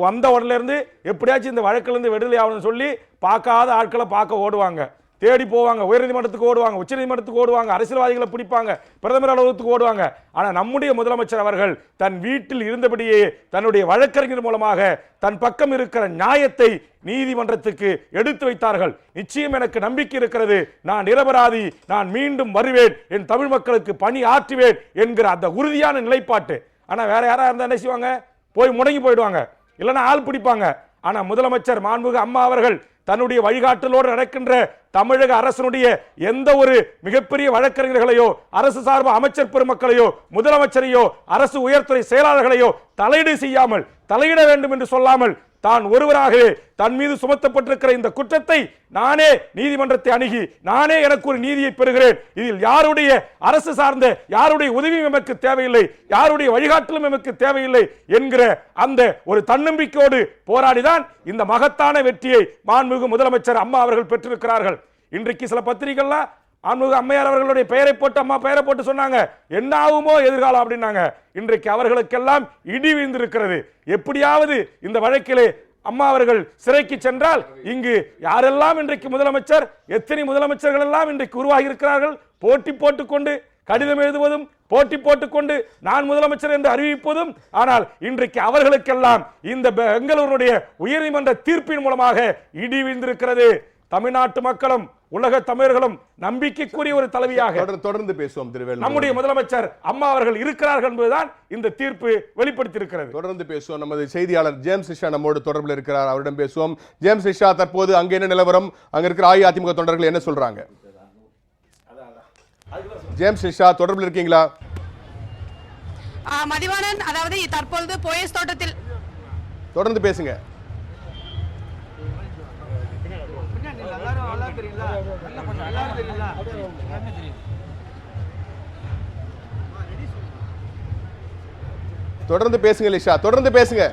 வந்த உடனே இருந்து எப்படியாச்சும் இந்த வழக்கிலிருந்து விடுதலை ஆகணும்னு சொல்லி பார்க்காத ஆட்களை பார்க்க ஓடுவாங்க, தேடி போவாங்க, உயர்நீதிமன்றத்துக்கு ஓடுவாங்க, உச்சநீதிமன்றத்துக்கு ஓடுவாங்க, அரசியல்வாதிகளை பிடிப்பாங்க, பிரதமர் அலுவலகத்துக்கு ஓடுவாங்க. ஆனால் நம்முடைய முதலமைச்சர் அவர்கள் தன் வீட்டில் இருந்தபடியே தன்னுடைய வழக்கறிஞர் மூலமாக தன் பக்கம் இருக்கிற நியாயத்தை நீதிமன்றத்துக்கு எடுத்து வைத்தார்கள். நிச்சயம் எனக்கு நம்பிக்கை இருக்கிறது, நான் நிரபராதி, நான் மீண்டும் வருவேன், என் தமிழ் மக்களுக்கு பணி ஆற்றுவேன் என்கிற அந்த உறுதியான நிலைப்பாட்டு. ஆனால் வேற யாரா இருந்தா என்ன செய்வாங்க? போய் முடங்கி போயிடுவாங்க, இல்லைன்னா ஆள் பிடிப்பாங்க. ஆனா முதலமைச்சர் மாண்புமிகு அம்மா அவர்கள் தன்னுடைய வழிகாட்டலோடு நடக்கின்ற தமிழக அரசனுடைய எந்த ஒரு மிகப்பெரிய வழக்கறிஞர்களையோ, அரசு சார்பு அமைச்சர் பெருமக்களையோ, முதலமைச்சரையோ, அரசு உயர்துறை செயலாளர்களையோ தலையீடு செய்யாமல், தலையிட வேண்டும் என்று சொல்லாமல் தான் ஒருவராகவே தன் மீது சுமத்தப்பட்டிருக்கிற இந்த குற்றத்தை நானே நீதிமன்றத்தை அணுகி நானே எனக்கு ஒரு நீதியை பெறுகிறேன், இதில் யாருடைய அரசு சார்ந்த யாருடைய உதவியும் எமக்கு தேவையில்லை, யாருடைய வழிகாட்டலும் எமக்கு தேவையில்லை என்கிற அந்த ஒரு தன்னம்பிக்கையோடு போராடிதான் இந்த மகத்தான வெற்றியை மாண்புமிகு முதலமைச்சர் அம்மா அவர்கள் பெற்றிருக்கிறார்கள். இன்றைக்கு சில பத்திரிகைகள்லாம் மாண்புமிகு அம்மையார் அவர்களுடைய பெயரை போட்டு, அம்மா பெயரை போட்டு சொன்னாங்க, என்ன ஆகுமோ எதிர்காலம் அப்படின்னாங்க. இன்றைக்கு அவர்களுக்கெல்லாம் இடி விழுந்திருக்கிறது. எப்படியாவது இந்த வழக்கிலே அம்மா அவர்கள் சிறைக்கு சென்றால் இங்கு யாரெல்லாம் இன்றைக்கு முதலமைச்சர், எத்தனை முதலமைச்சர்கள் எல்லாம் இன்றைக்கு உருவாகி இருக்கிறார்கள், போட்டி போட்டுக்கொண்டு கடிதம் எழுதுவதும், போட்டி போட்டுக்கொண்டு நான் முதலமைச்சர் என்று அறிவிப்பதும். ஆனால் இன்றைக்கு அவர்களுக்கெல்லாம் இந்த பெங்களூருடைய உயர்நீதிமன்ற தீர்ப்பின் மூலமாக இடி விழுந்திருக்கிறது. தமிழ்நாட்டு மக்களும் உலக தமிழர்களும் நம்பிக்கைக்குரிய ஒரு தலைவியாக தொடர்ந்து பேசுவோம். நம்முடைய முதலமைச்சர் அம்மா அவர்கள் இருக்கிறார்கள் என்பதுதான் இந்த தீர்ப்பு வெளிப்படுத்தியிருக்கிறது. தொடர்ந்து பேசுவோம். நமது செய்தியாளர் ஜேம்ஸ் ரிஷா நம்மோடு தொடர்பில் இருக்கிறார், அவரிடம் பேசுவோம். ஜேம்ஸ் ரிஷா, தற்போது அங்க என்ன நிலவரம்? அங்க இருக்கிற அஇஅதிமுக தொண்டர்கள் என்ன சொல்றாங்க? ஜேம்ஸ் ரிஷா தொடர்பில் இருக்கீங்களா? மதிவாணன், அதாவது தற்பொழுது போயஸ் தோட்டத்தில் தொடர்ந்து பேசுங்க. தொடர்ந்து பேசுங்க லிஷா, தொடர்ந்து பேசுங்க.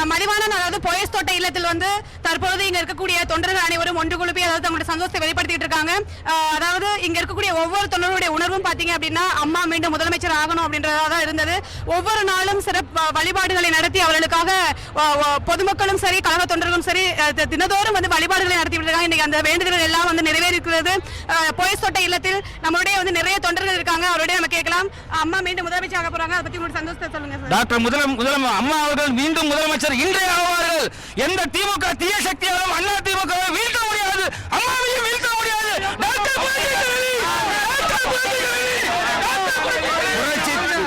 மதிவாணன், அதாவது போயஸ் தோட்ட இல்லத்தில் வந்து தற்போது இங்க இருக்கக்கூடிய தொண்டர்கள் அனைவரும் ஒன்று குழுப்பி அதாவது தங்களுடைய சந்தோஷத்தை வெளிப்படுத்திட்டு இருக்காங்க. அதாவது இங்க இருக்கக்கூடிய ஒவ்வொரு தொண்டர்களுடைய உணர்வும் பாத்தீங்க அப்படின்னா அம்மா மீண்டும் முதலமைச்சர் ஆகணும் அப்படின்றதான் இருந்தது. ஒவ்வொரு நாளும் சிறப்பு வழிபாடுகளை நடத்தி அவர்களுக்காக பொதுமக்களும் சரி, கழக தொண்டர்களும் சரி தினதோறும் வந்து வழிபாடுகளை நடத்திட்டு இருக்காங்க. இன்னைக்கு அந்த வேண்டுதல்கள் எல்லாம் வந்து நிறைவேறிருக்கிறது. போயஸ் தோட்ட இல்லத்தில் நம்மளுடைய வந்து நிறைய தொண்டர்கள் இருக்காங்க, அவருடைய நம்ம கேட்கலாம். அம்மா மீண்டும் முதலமைச்சர் ஆக போறாங்க, அதை பத்தி உங்களுடைய சந்தோஷத்தை சொல்லுங்க. டாக்டர் அம்மா அவர்கள் மீண்டும் முதலமைச்சர் இன்றைய ஆவார்கள். எந்த திமுக தீய சக்தியாலும் அண்ணா திமுக வீழ்த்த முடியாது, அம்மாவையும் வீழ்த்த முடியாது.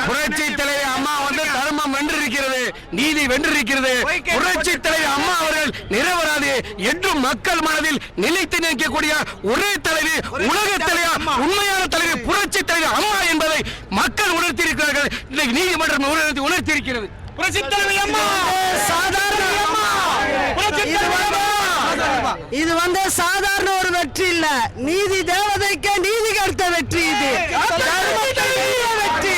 புரட்சி தலைவர் அம்மா வந்து தர்மம் வென்றிருக்கிறது, நீதி வென்றிருக்கிறது. புரட்சி தலைவர் அம்மா அவர்கள் நிரபராதி என்றும் மக்கள் மனதில் நிலைத்து நிற்கக்கூடிய ஒரே தலைவி, உலக தலைவர், உண்மையான தலைவி புரட்சி தலைவர் அம்மா என்பதை மக்கள் உணர்த்தியிருக்கிறார்கள். இன்னைக்கு நீதிமன்றம் உணர்த்தியிருக்கிறது. புரட்சித் தலைவி அம்மா சாதாரண அம்மா. இது வந்து சாதாரண ஒரு வெற்றி இல்ல, நீதி தேவதைக்கு நீதி கிடைத்த வெற்றி. இது வெற்றி.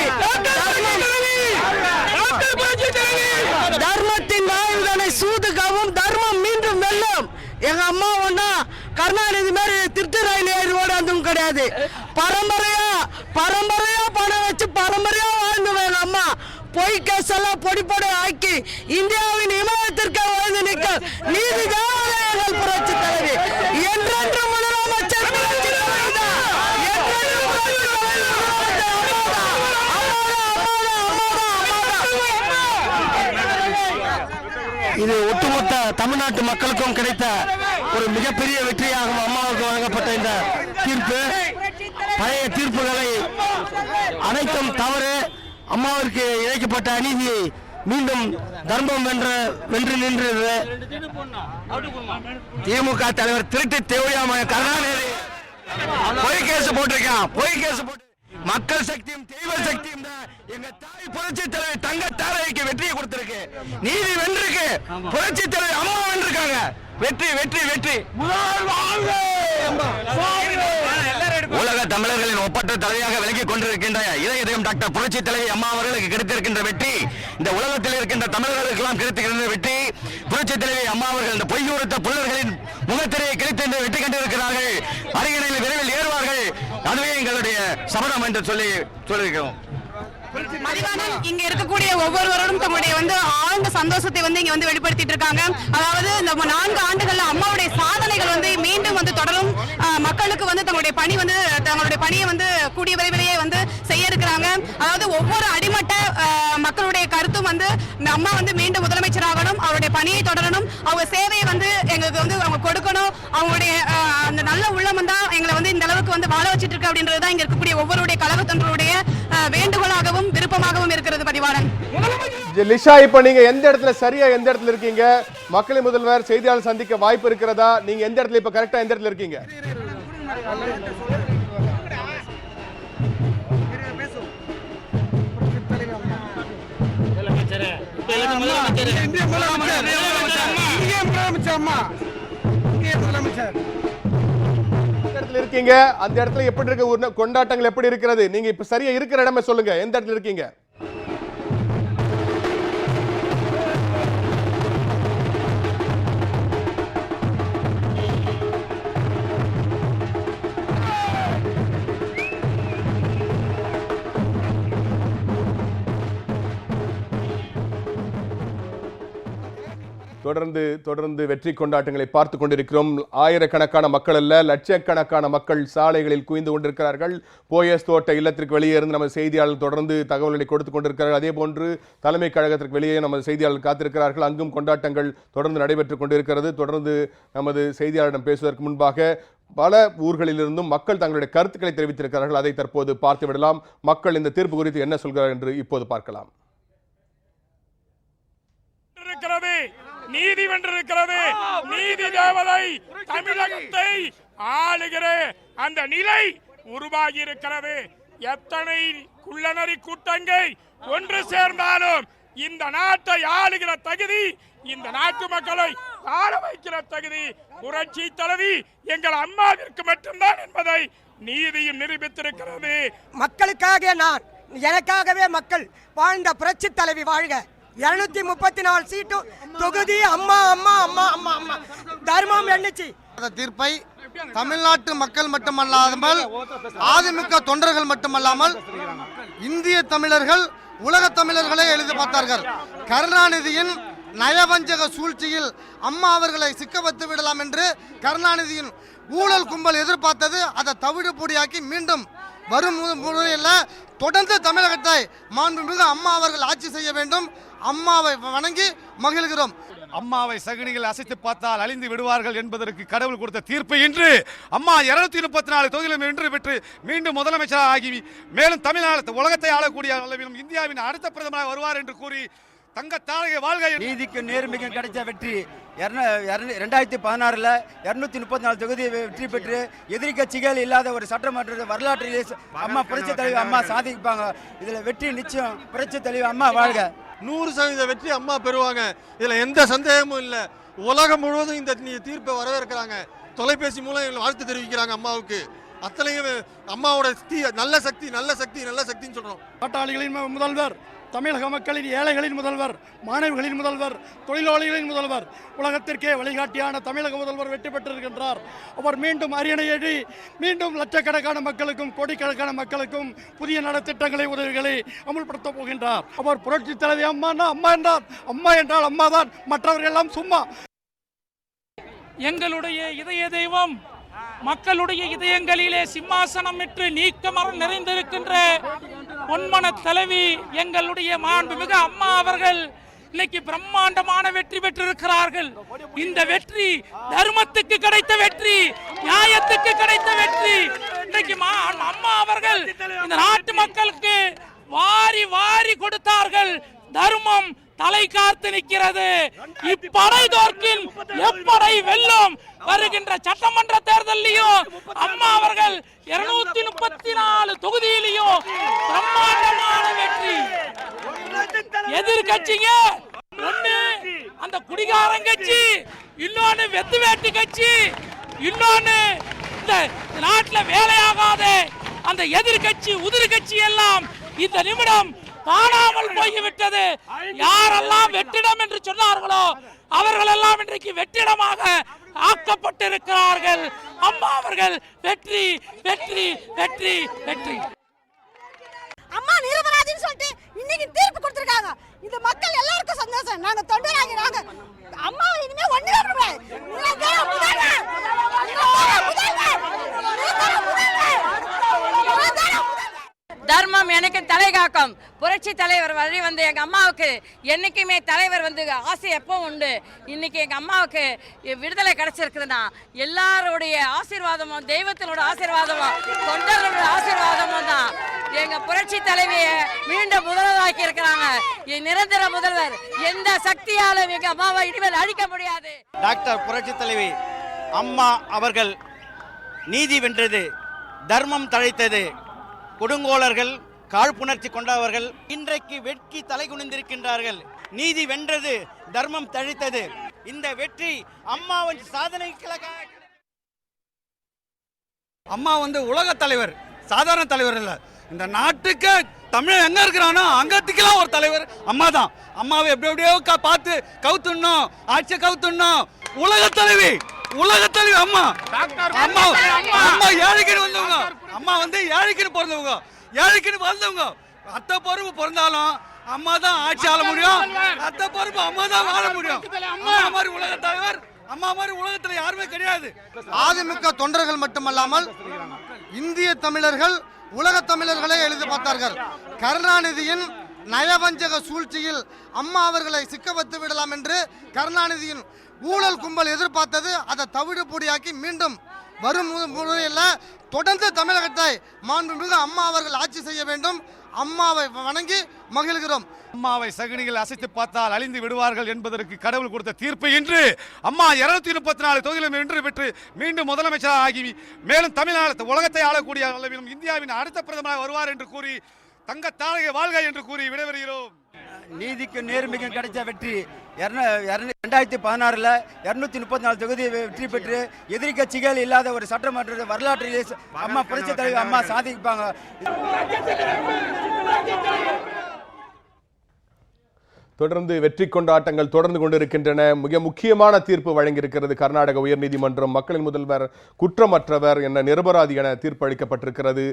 தர்மத்தின் ஆயுதனை சூதுகவும் தர்மம் மீண்டும் வெல்லும். எங்க அம்மா ஒன்னா கருணாநிதி மாதிரி திருட்டு ரயில் ஏறி ஓடாதும் கிடையாது. பரம்பரையா பணம் வச்சு பரம்பரையா வாழ்ந்து எங்க அம்மா பொய் கேஸ் எல்லாம் பொடி பொடி ஆக்கி இந்தியாவின் இமயத்திற்கு வாழ்ந்து நிற்க நீதி தேவதை எங்கள் புரட்சி தலைவி. என்றென்று முதலமைச்சர் புரட்சி தலைவி தான். என்றென்று புரட்சி தலைவி இது ஒட்டுமொத்த தமிழ்நாட்டு மக்களுக்கும் கிடைத்த ஒரு மிகப்பெரிய வெற்றியாகும். அம்மாவுக்கு வழங்கப்பட்ட இந்த தீர்ப்பு பழைய தீர்ப்புகளை அனைத்தும் தவறு. அம்மாவிற்கு இழைக்கப்பட்ட அநீதியை மீண்டும் தர்மம் வென்று நின்றது. திமுக தலைவர் திருட்டு தேவையாம கருணாநிதி பொய் கேஸ் போட்டிருக்கான். பொய் கேஸ் போட்டு மக்கள் சக்தியும் தெய்வ சக்தியும் தான் எங்க தாய் புரட்சி தலைவர் தங்க தாரைக்கு வெற்றியை கொடுத்திருக்கு. நீதி வென்றிருக்கு. புரட்சி தலைவர் அம்மா வென்றிருக்காங்க. வெற்றி வெற்றி வெற்றி. உலக தமிழர்களின் ஒப்பற்ற தலைவியாக விலகிக் கொண்டிருக்கின்ற இதயம் டாக்டர் புரட்சி தலைவி அம்மா அவர்களுக்கு கிடைத்திருக்கின்ற வெற்றி, இந்த உலகத்தில் இருக்கின்ற தமிழர்களுக்கெல்லாம் கிடைத்திருக்கின்ற வெற்றி. புரட்சி தலைவி அம்மா அவர்கள் இந்த பொய்யுறுத்த புல்லர்களின் முகத்திரையை கிழித்து வெற்றி கண்டிருக்கிறார்கள். அருகினில் விரைவில் ஏறுவார்கள். அதுவே எங்களுடைய சபதம் என்று சொல்லியிருக்கிறோம். மதிவாணன் இங்க இருக்கக்கூடிய ஒவ்வொருவரும் தங்களுடைய ஆழ்ந்த சந்தோஷத்தை இங்க வெளிப்படுத்திட்டு இருக்காங்க. அதாவது இந்த 4 ஆண்டுகள்ல அம்மாவுடைய சாதனைகள் மீண்டும் தொடரும். மக்களுக்கு தங்களுடைய பணியை கூடிய விரைவிலேயே செய்ய இருக்கிறாங்க. அதாவது ஒவ்வொரு அடிமட்ட மக்களுடைய கருத்தும் அம்மா மீண்டும் முதலமைச்சராகணும், அவருடைய பணியை தொடரணும், அவங்க சேவையை எங்களுக்கு அவங்க கொடுக்கணும். அவங்களுடைய அந்த நல்ல உள்ளம் தான் எங்களை இந்த அளவுக்கு வாழ வச்சிட்டு இருக்கு அப்படின்றதுதான் இங்க இருக்கக்கூடிய ஒவ்வொருடைய கழகத்தன்களுடைய வேண்டுகோளாகவும் விருப்பமாகவும் இருக்கிறது. பதிவாளன் லிஷா, இப்ப நீங்க எந்த இடத்துல சரியா எந்த இடத்துல இருக்கீங்க? மக்களின் முதல்வர் செய்தியாளர் சந்திக்க வாய்ப்பு இருக்கிறதா? நீங்க எந்த இடத்துல இப்ப கரெக்டா எந்த இடத்துல இருக்கீங்க? இருக்கீங்க அந்த இடத்துல எப்படி இருக்கு? கொண்டாட்டங்கள் எப்படி இருக்கிறது? நீங்க இப்ப சரியா இருக்கிற இடமே சொல்லுங்க. எந்த இடத்துல இருக்கீங்க? தொடர்ந்து வெற்றி கொண்டாட்டங்களை பார்த்து கொண்டிருக்கிறோம். ஆயிரக்கணக்கான மக்கள் அல்ல, லட்சக்கணக்கான மக்கள் சாலைகளில் குவிந்து கொண்டிருக்கிறார்கள். போயஸ் தோட்ட இல்லத்திற்கு வெளியே இருந்து நமது செய்தியாளர்கள் தொடர்ந்து தகவல்களை கொடுத்துக் கொண்டிருக்கிறார்கள். அதே போன்று தலைமை கழகத்திற்கு வெளியே நமது செய்தியாளர்கள் காத்திருக்கிறார்கள். அங்கும் கொண்டாட்டங்கள் தொடர்ந்து நடைபெற்றுக் கொண்டிருக்கிறது. தொடர்ந்து நமது செய்தியாளரிடம் பேசுவதற்கு முன்பாக பல ஊர்களிலிருந்தும் மக்கள் தங்களுடைய கருத்துக்களை தெரிவித்திருக்கிறார்கள். அதை தற்போது பார்த்து விடலாம். மக்கள் இந்த தீர்ப்பு குறித்து என்ன சொல்கிறார்கள் என்று இப்போது பார்க்கலாம். நீதி வென்றிருக்கிறது. நீதி தேவதை தமிழகத்தை ஆளுகிற அந்த நிலை உருவாகி இருக்கிறது. எத்தனை குள்ளநரி கூட்டங்கள் ஒன்று சேர்ந்தாலும் இந்த நாட்டை ஆளுகிற தகுதி, இந்த நாட்டு மக்களை ஆள வைக்கிற தகுதி புரட்சி தலைவி எங்கள் அம்மாவிற்கு மட்டும்தான் என்பதை நீதியும் நிரூபித்திருக்கிறது. மக்களுக்காக நான், எனக்காகவே மக்கள் வாழ்ந்த புரட்சி தலைவி வாழ்க. 234 சீட்டு தொகுதி அம்மா அம்மா அம்மா அம்மா அம்மா தர்மம் எண்ணிச்சு. அந்த தீர்ப்பை தமிழ்நாட்டு மக்கள் மட்டுமல்லாமல் அதிமுக தொண்டர்கள் மட்டுமல்லாமல் இந்திய தமிழர்கள், உலக தமிழர்களே எழுதி பார்த்தார்கள். கருணாநிதியின் நயவஞ்சக சூழ்ச்சியில் அம்மா அவர்களை சிக்க வைத்து விடலாம் என்று கருணாநிதியின் ஊழல் கும்பல் எதிர்பார்த்தது. அதை தவிடு பொடியாக்கி மீண்டும் வரும் முறையில் தொடர்ந்து தமிழகத்தை மாண்புமிகு அம்மா அவர்கள் ஆட்சி செய்ய வேண்டும். அம்மாவை வணங்கி மகிழ்கிறோம். அம்மாவை சகுனிகள் அசைத்து பார்த்தால் அழிந்து விடுவார்கள் என்பதற்கு கடவுள் கொடுத்த தீர்ப்பு இன்று அம்மா 234 தொகுதியிலும் வென்று பெற்று மீண்டும் முதலமைச்சராக ஆகி மேலும் தமிழ்நாடு உலகத்தை ஆளக்கூடிய அளவிலும் இந்தியாவின் அடுத்த பிரதமராக வருவார் என்று கூறி தங்க தாழகை வாழ்க. நீதிக்கு நேர்மைக்கு கிடைச்ச வெற்றி 2016 234 தொகுதி வெற்றி பெற்று எதிர்கட்சிகள் இல்லாத ஒரு சட்டமன்ற வரலாற்றிலே அம்மா புரட்சி தலைவி அம்மா சாதிப்பாங்க. இதுல வெற்றி நிச்சயம். புரட்சி தலைவி அம்மா வாழ்க. 100% வெற்றி அம்மா பெறுவாங்க. இதுல எந்த சந்தேகமும் இல்லை. உலகம் முழுவதும் இந்த தீர்ப்பை வரவேற்கிறாங்க. தொலைபேசி மூலம் வாழ்த்து தெரிவிக்கிறாங்க அம்மாவுக்கு. அத்தனையும் அம்மாவோட நல்ல சக்தி நல்ல சக்தி நல்ல சக்தின்னு சொல்றோம். பாட்டாளிகளின் முதல்வர், தமிழக மக்களின் ஏழைகளின் முதல்வர், மாணவிகளின் முதல்வர், தொழிலாளிகளின் முதல்வர், உலகத்திற்கே வழிகாட்டியான தமிழக முதல்வர் வெற்றி பெற்றிருக்கின்றார். அவர் மீண்டும் அரியணை ஏறி மீண்டும் லட்சக்கணக்கான மக்களுக்கும் கோடிக்கணக்கான மக்களுக்கும் புதிய நலத்திட்டங்களை உதவிகளை அமுல்படுத்த போகின்றார். அவர் புரட்சி தலைவி அம்மா என்றார். அம்மா என்றால் அம்மாதான், மற்றவர்கள் எல்லாம் சும்மா. எங்களுடைய இதய தெய்வம், மக்களுடைய இதயங்களிலே சிம்மாசனம் பெற்று நீக்கமரம் நிறைந்திருக்கின்ற பொன்மன தலைவி எங்களுடைய மாண்புமிகு அம்மா அவர்கள் இன்னைக்கு பிரம்மாண்டமான வெற்றி பெற்றிருக்கிறார்கள். இந்த வெற்றி தர்மத்துக்கு கிடைத்த வெற்றி, நியாயத்துக்கு கிடைத்த வெற்றி. இன்னைக்கு அம்மா அவர்கள் இந்த நாட்டு மக்களுக்கு வாரி வாரி கொடுத்தார்கள். தர்மம் தலை காத்து நிற்கிறது. இப்படை தோற்கின் எப்படை வெல்லும். வருகின்ற சட்டமன்ற தேர்தலையும் அம்மா அவர்கள் 234 தொகுதியிலையும் பிரம்மாண்டமான வெற்றி. எதிர்கட்சிங்க ஒண்ணு அந்த குடிகாரன் கட்சி, இன்னொன்னு வெத்து வேட்டு கட்சி, இன்னொன்னு இந்த நாட்டில் வேலையாகாத அந்த எதிர்கட்சி உதிர் கட்சி எல்லாம் இந்த நிமிடம் காணாமல் போய்விட்டது. யாரெல்லாம் வெற்றிடம் என்று சொன்னார்களோ அவர்கள் எல்லாம் இன்றைக்கு வெற்றிடமாக ஆக்கப்பட்டிருக்கிறார்கள். அம்மா அவர்கள் வெற்றி வெற்றி வெற்றி வெற்றி. அம்மா நிரபராதின்னு சொல்லிட்டு இன்னைக்கு தீர்ப்பு கொடுத்திருக்காங்க. இந்த மக்கள் எல்லாருக்கும் சந்தோஷம். நாங்க தொண்டராகி நாங்க அம்மா இனிமே ஒண்ணுமே தர்மம் எனக்கு தலை காக்கும். புரட்சி தலைவர் வழி வந்து எங்க அம்மாவுக்கு என்னைக்குமே தலைவர் வந்து ஆசை எப்போ உண்டு. இன்னைக்கு எங்க அம்மாவுக்கு விடுதலை கிடைச்சிருக்குதுன்னா எல்லாருடைய ஆசீர்வாதமும், தெய்வத்தினோட ஆசீர்வாதமும், தொண்டர்களோட ஆசீர்வாதமும் தான். எங்க புரட்சி தலைவியை மீண்டும் முதல்வராக்கி இருக்கிறாங்க. நிரந்தர முதல்வர். எந்த சக்தியாலும் எங்க அம்மாவை இனிமேல் அழிக்க முடியாது. டாக்டர் புரட்சி தலைவி அம்மா அவர்கள் நீதி வென்றது, தர்மம் தழைத்தது. கொடுங்கோலர்கள், காழ்ப்புணர்ச்சி கொண்டவர்கள் இன்றைக்கு வெட்கி தலை குனிந்திருக்கின்றார்கள். நீதி வென்றது, தர்மம் தழைத்தது. இந்த வெற்றி அம்மாவின் சாதனைக்காக. அம்மா வந்து உலக தலைவர், சாதாரண தலைவர் இல்ல. இந்த நாட்டுக்கு தமிழ் எங்க இருக்கிறானோ அங்கத்துக்கெல்லாம் ஒரு தலைவர் அம்மா தான். அம்மாவை எப்படியோ பார்த்து கவுத்துடணும், ஆட்சியை கவுத்துடணும். உலக தலைவி, உலக தலைவி அம்மா. அம்மா அம்மா ஏழைக்குன்னு வந்தவங்க. அம்மா வந்து ஏழைக்குன்னு பிறந்தவங்க, ஏழைக்குன்னு வளர்ந்தவங்க. அத்தை பொறுப்பு பிறந்தாலும் அம்மா தான் ஆட்சி ஆள முடியும். அத்தை பொறுப்பு அம்மா தான் வாழ முடியும். அம்மா மாதிரி உலக தலைவர், அம்மா மாதிரி உலகத்துல யாருமே கிடையாது. அதிமுக தொண்டர்கள் மட்டுமல்லாமல் இந்திய தமிழர்கள், உலக தமிழர்களை எழுதி பார்த்தார்கள். கருணாநிதியின் நயவஞ்சக சூழ்ச்சியில் அம்மா அவர்களை சிக்க வைத்து விடலாம் என்று கருணாநிதியின் ஊழல் கும்பல் எதிர்பார்த்தது. அதை தவிடு பொடியாக்கி மீண்டும் வரும் முறையில் தொடர்ந்து தமிழகத்தை மாண்புமிகு அம்மா அவர்கள் ஆட்சி செய்ய வேண்டும். அம்மாவை வணங்கி மகிழ்கிறோம். அம்மாவை சகுனிகள் அசைத்து பார்த்தால் அழிந்து விடுவார்கள் என்பதற்கு கடவுள் கொடுத்த தீர்ப்பு இன்று அம்மா 234 தொகுதியிலும் வென்று பெற்று மீண்டும் முதலமைச்சராக ஆகி மேலும் தமிழ்நாடு உலகத்தை ஆளக்கூடிய அளவிலும் இந்தியாவின் அடுத்த பிரதமராக வருவார் என்று கூறி தங்கத்தாழகை வாழ்க என்று கூறி விடைபெறுகிறோம். நீதிக்கு நேர்மைக்கும் கிடைச்ச வெற்றி 2016 234 தொகுதி வெற்றி பெற்று எதிர்கட்சிகள் இல்லாத ஒரு சட்டமன்ற வரலாற்றிலே அம்மா புரட்சி தலைவர் அம்மா சாதிப்பாங்க. தொடர்ந்து வெற்றி கொண்டாட்டங்கள் தொடர்ந்து கொண்டிருக்கின்றன. மிக முக்கியமான தீர்ப்பு வழங்கியிருக்கிறது கர்நாடக உயர்நீதிமன்றம். மக்களின் முதல்வர் குற்றமற்றவர் என நிரபராதி என தீர்ப்பு அளிக்கப்பட்டிருக்கிறது.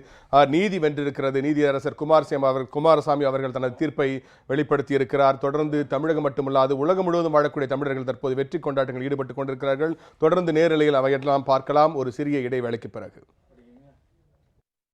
நீதி வென்றிருக்கிறது. நீதியரசர் குமாரசாமி அவர்கள் தனது தீர்ப்பை வெளிப்படுத்தி இருக்கிறார். தொடர்ந்து தமிழகம் மட்டுமல்லாது உலகம் முழுவதும் வாழக்கூடிய தமிழர்கள் தற்போது வெற்றி கொண்டாட்டங்கள் ஈடுபட்டுக் கொண்டிருக்கிறார்கள். தொடர்ந்து நேரலையில் அவையெல்லாம் பார்க்கலாம் ஒரு சிறிய இடைவேளைக்கு பிறகு.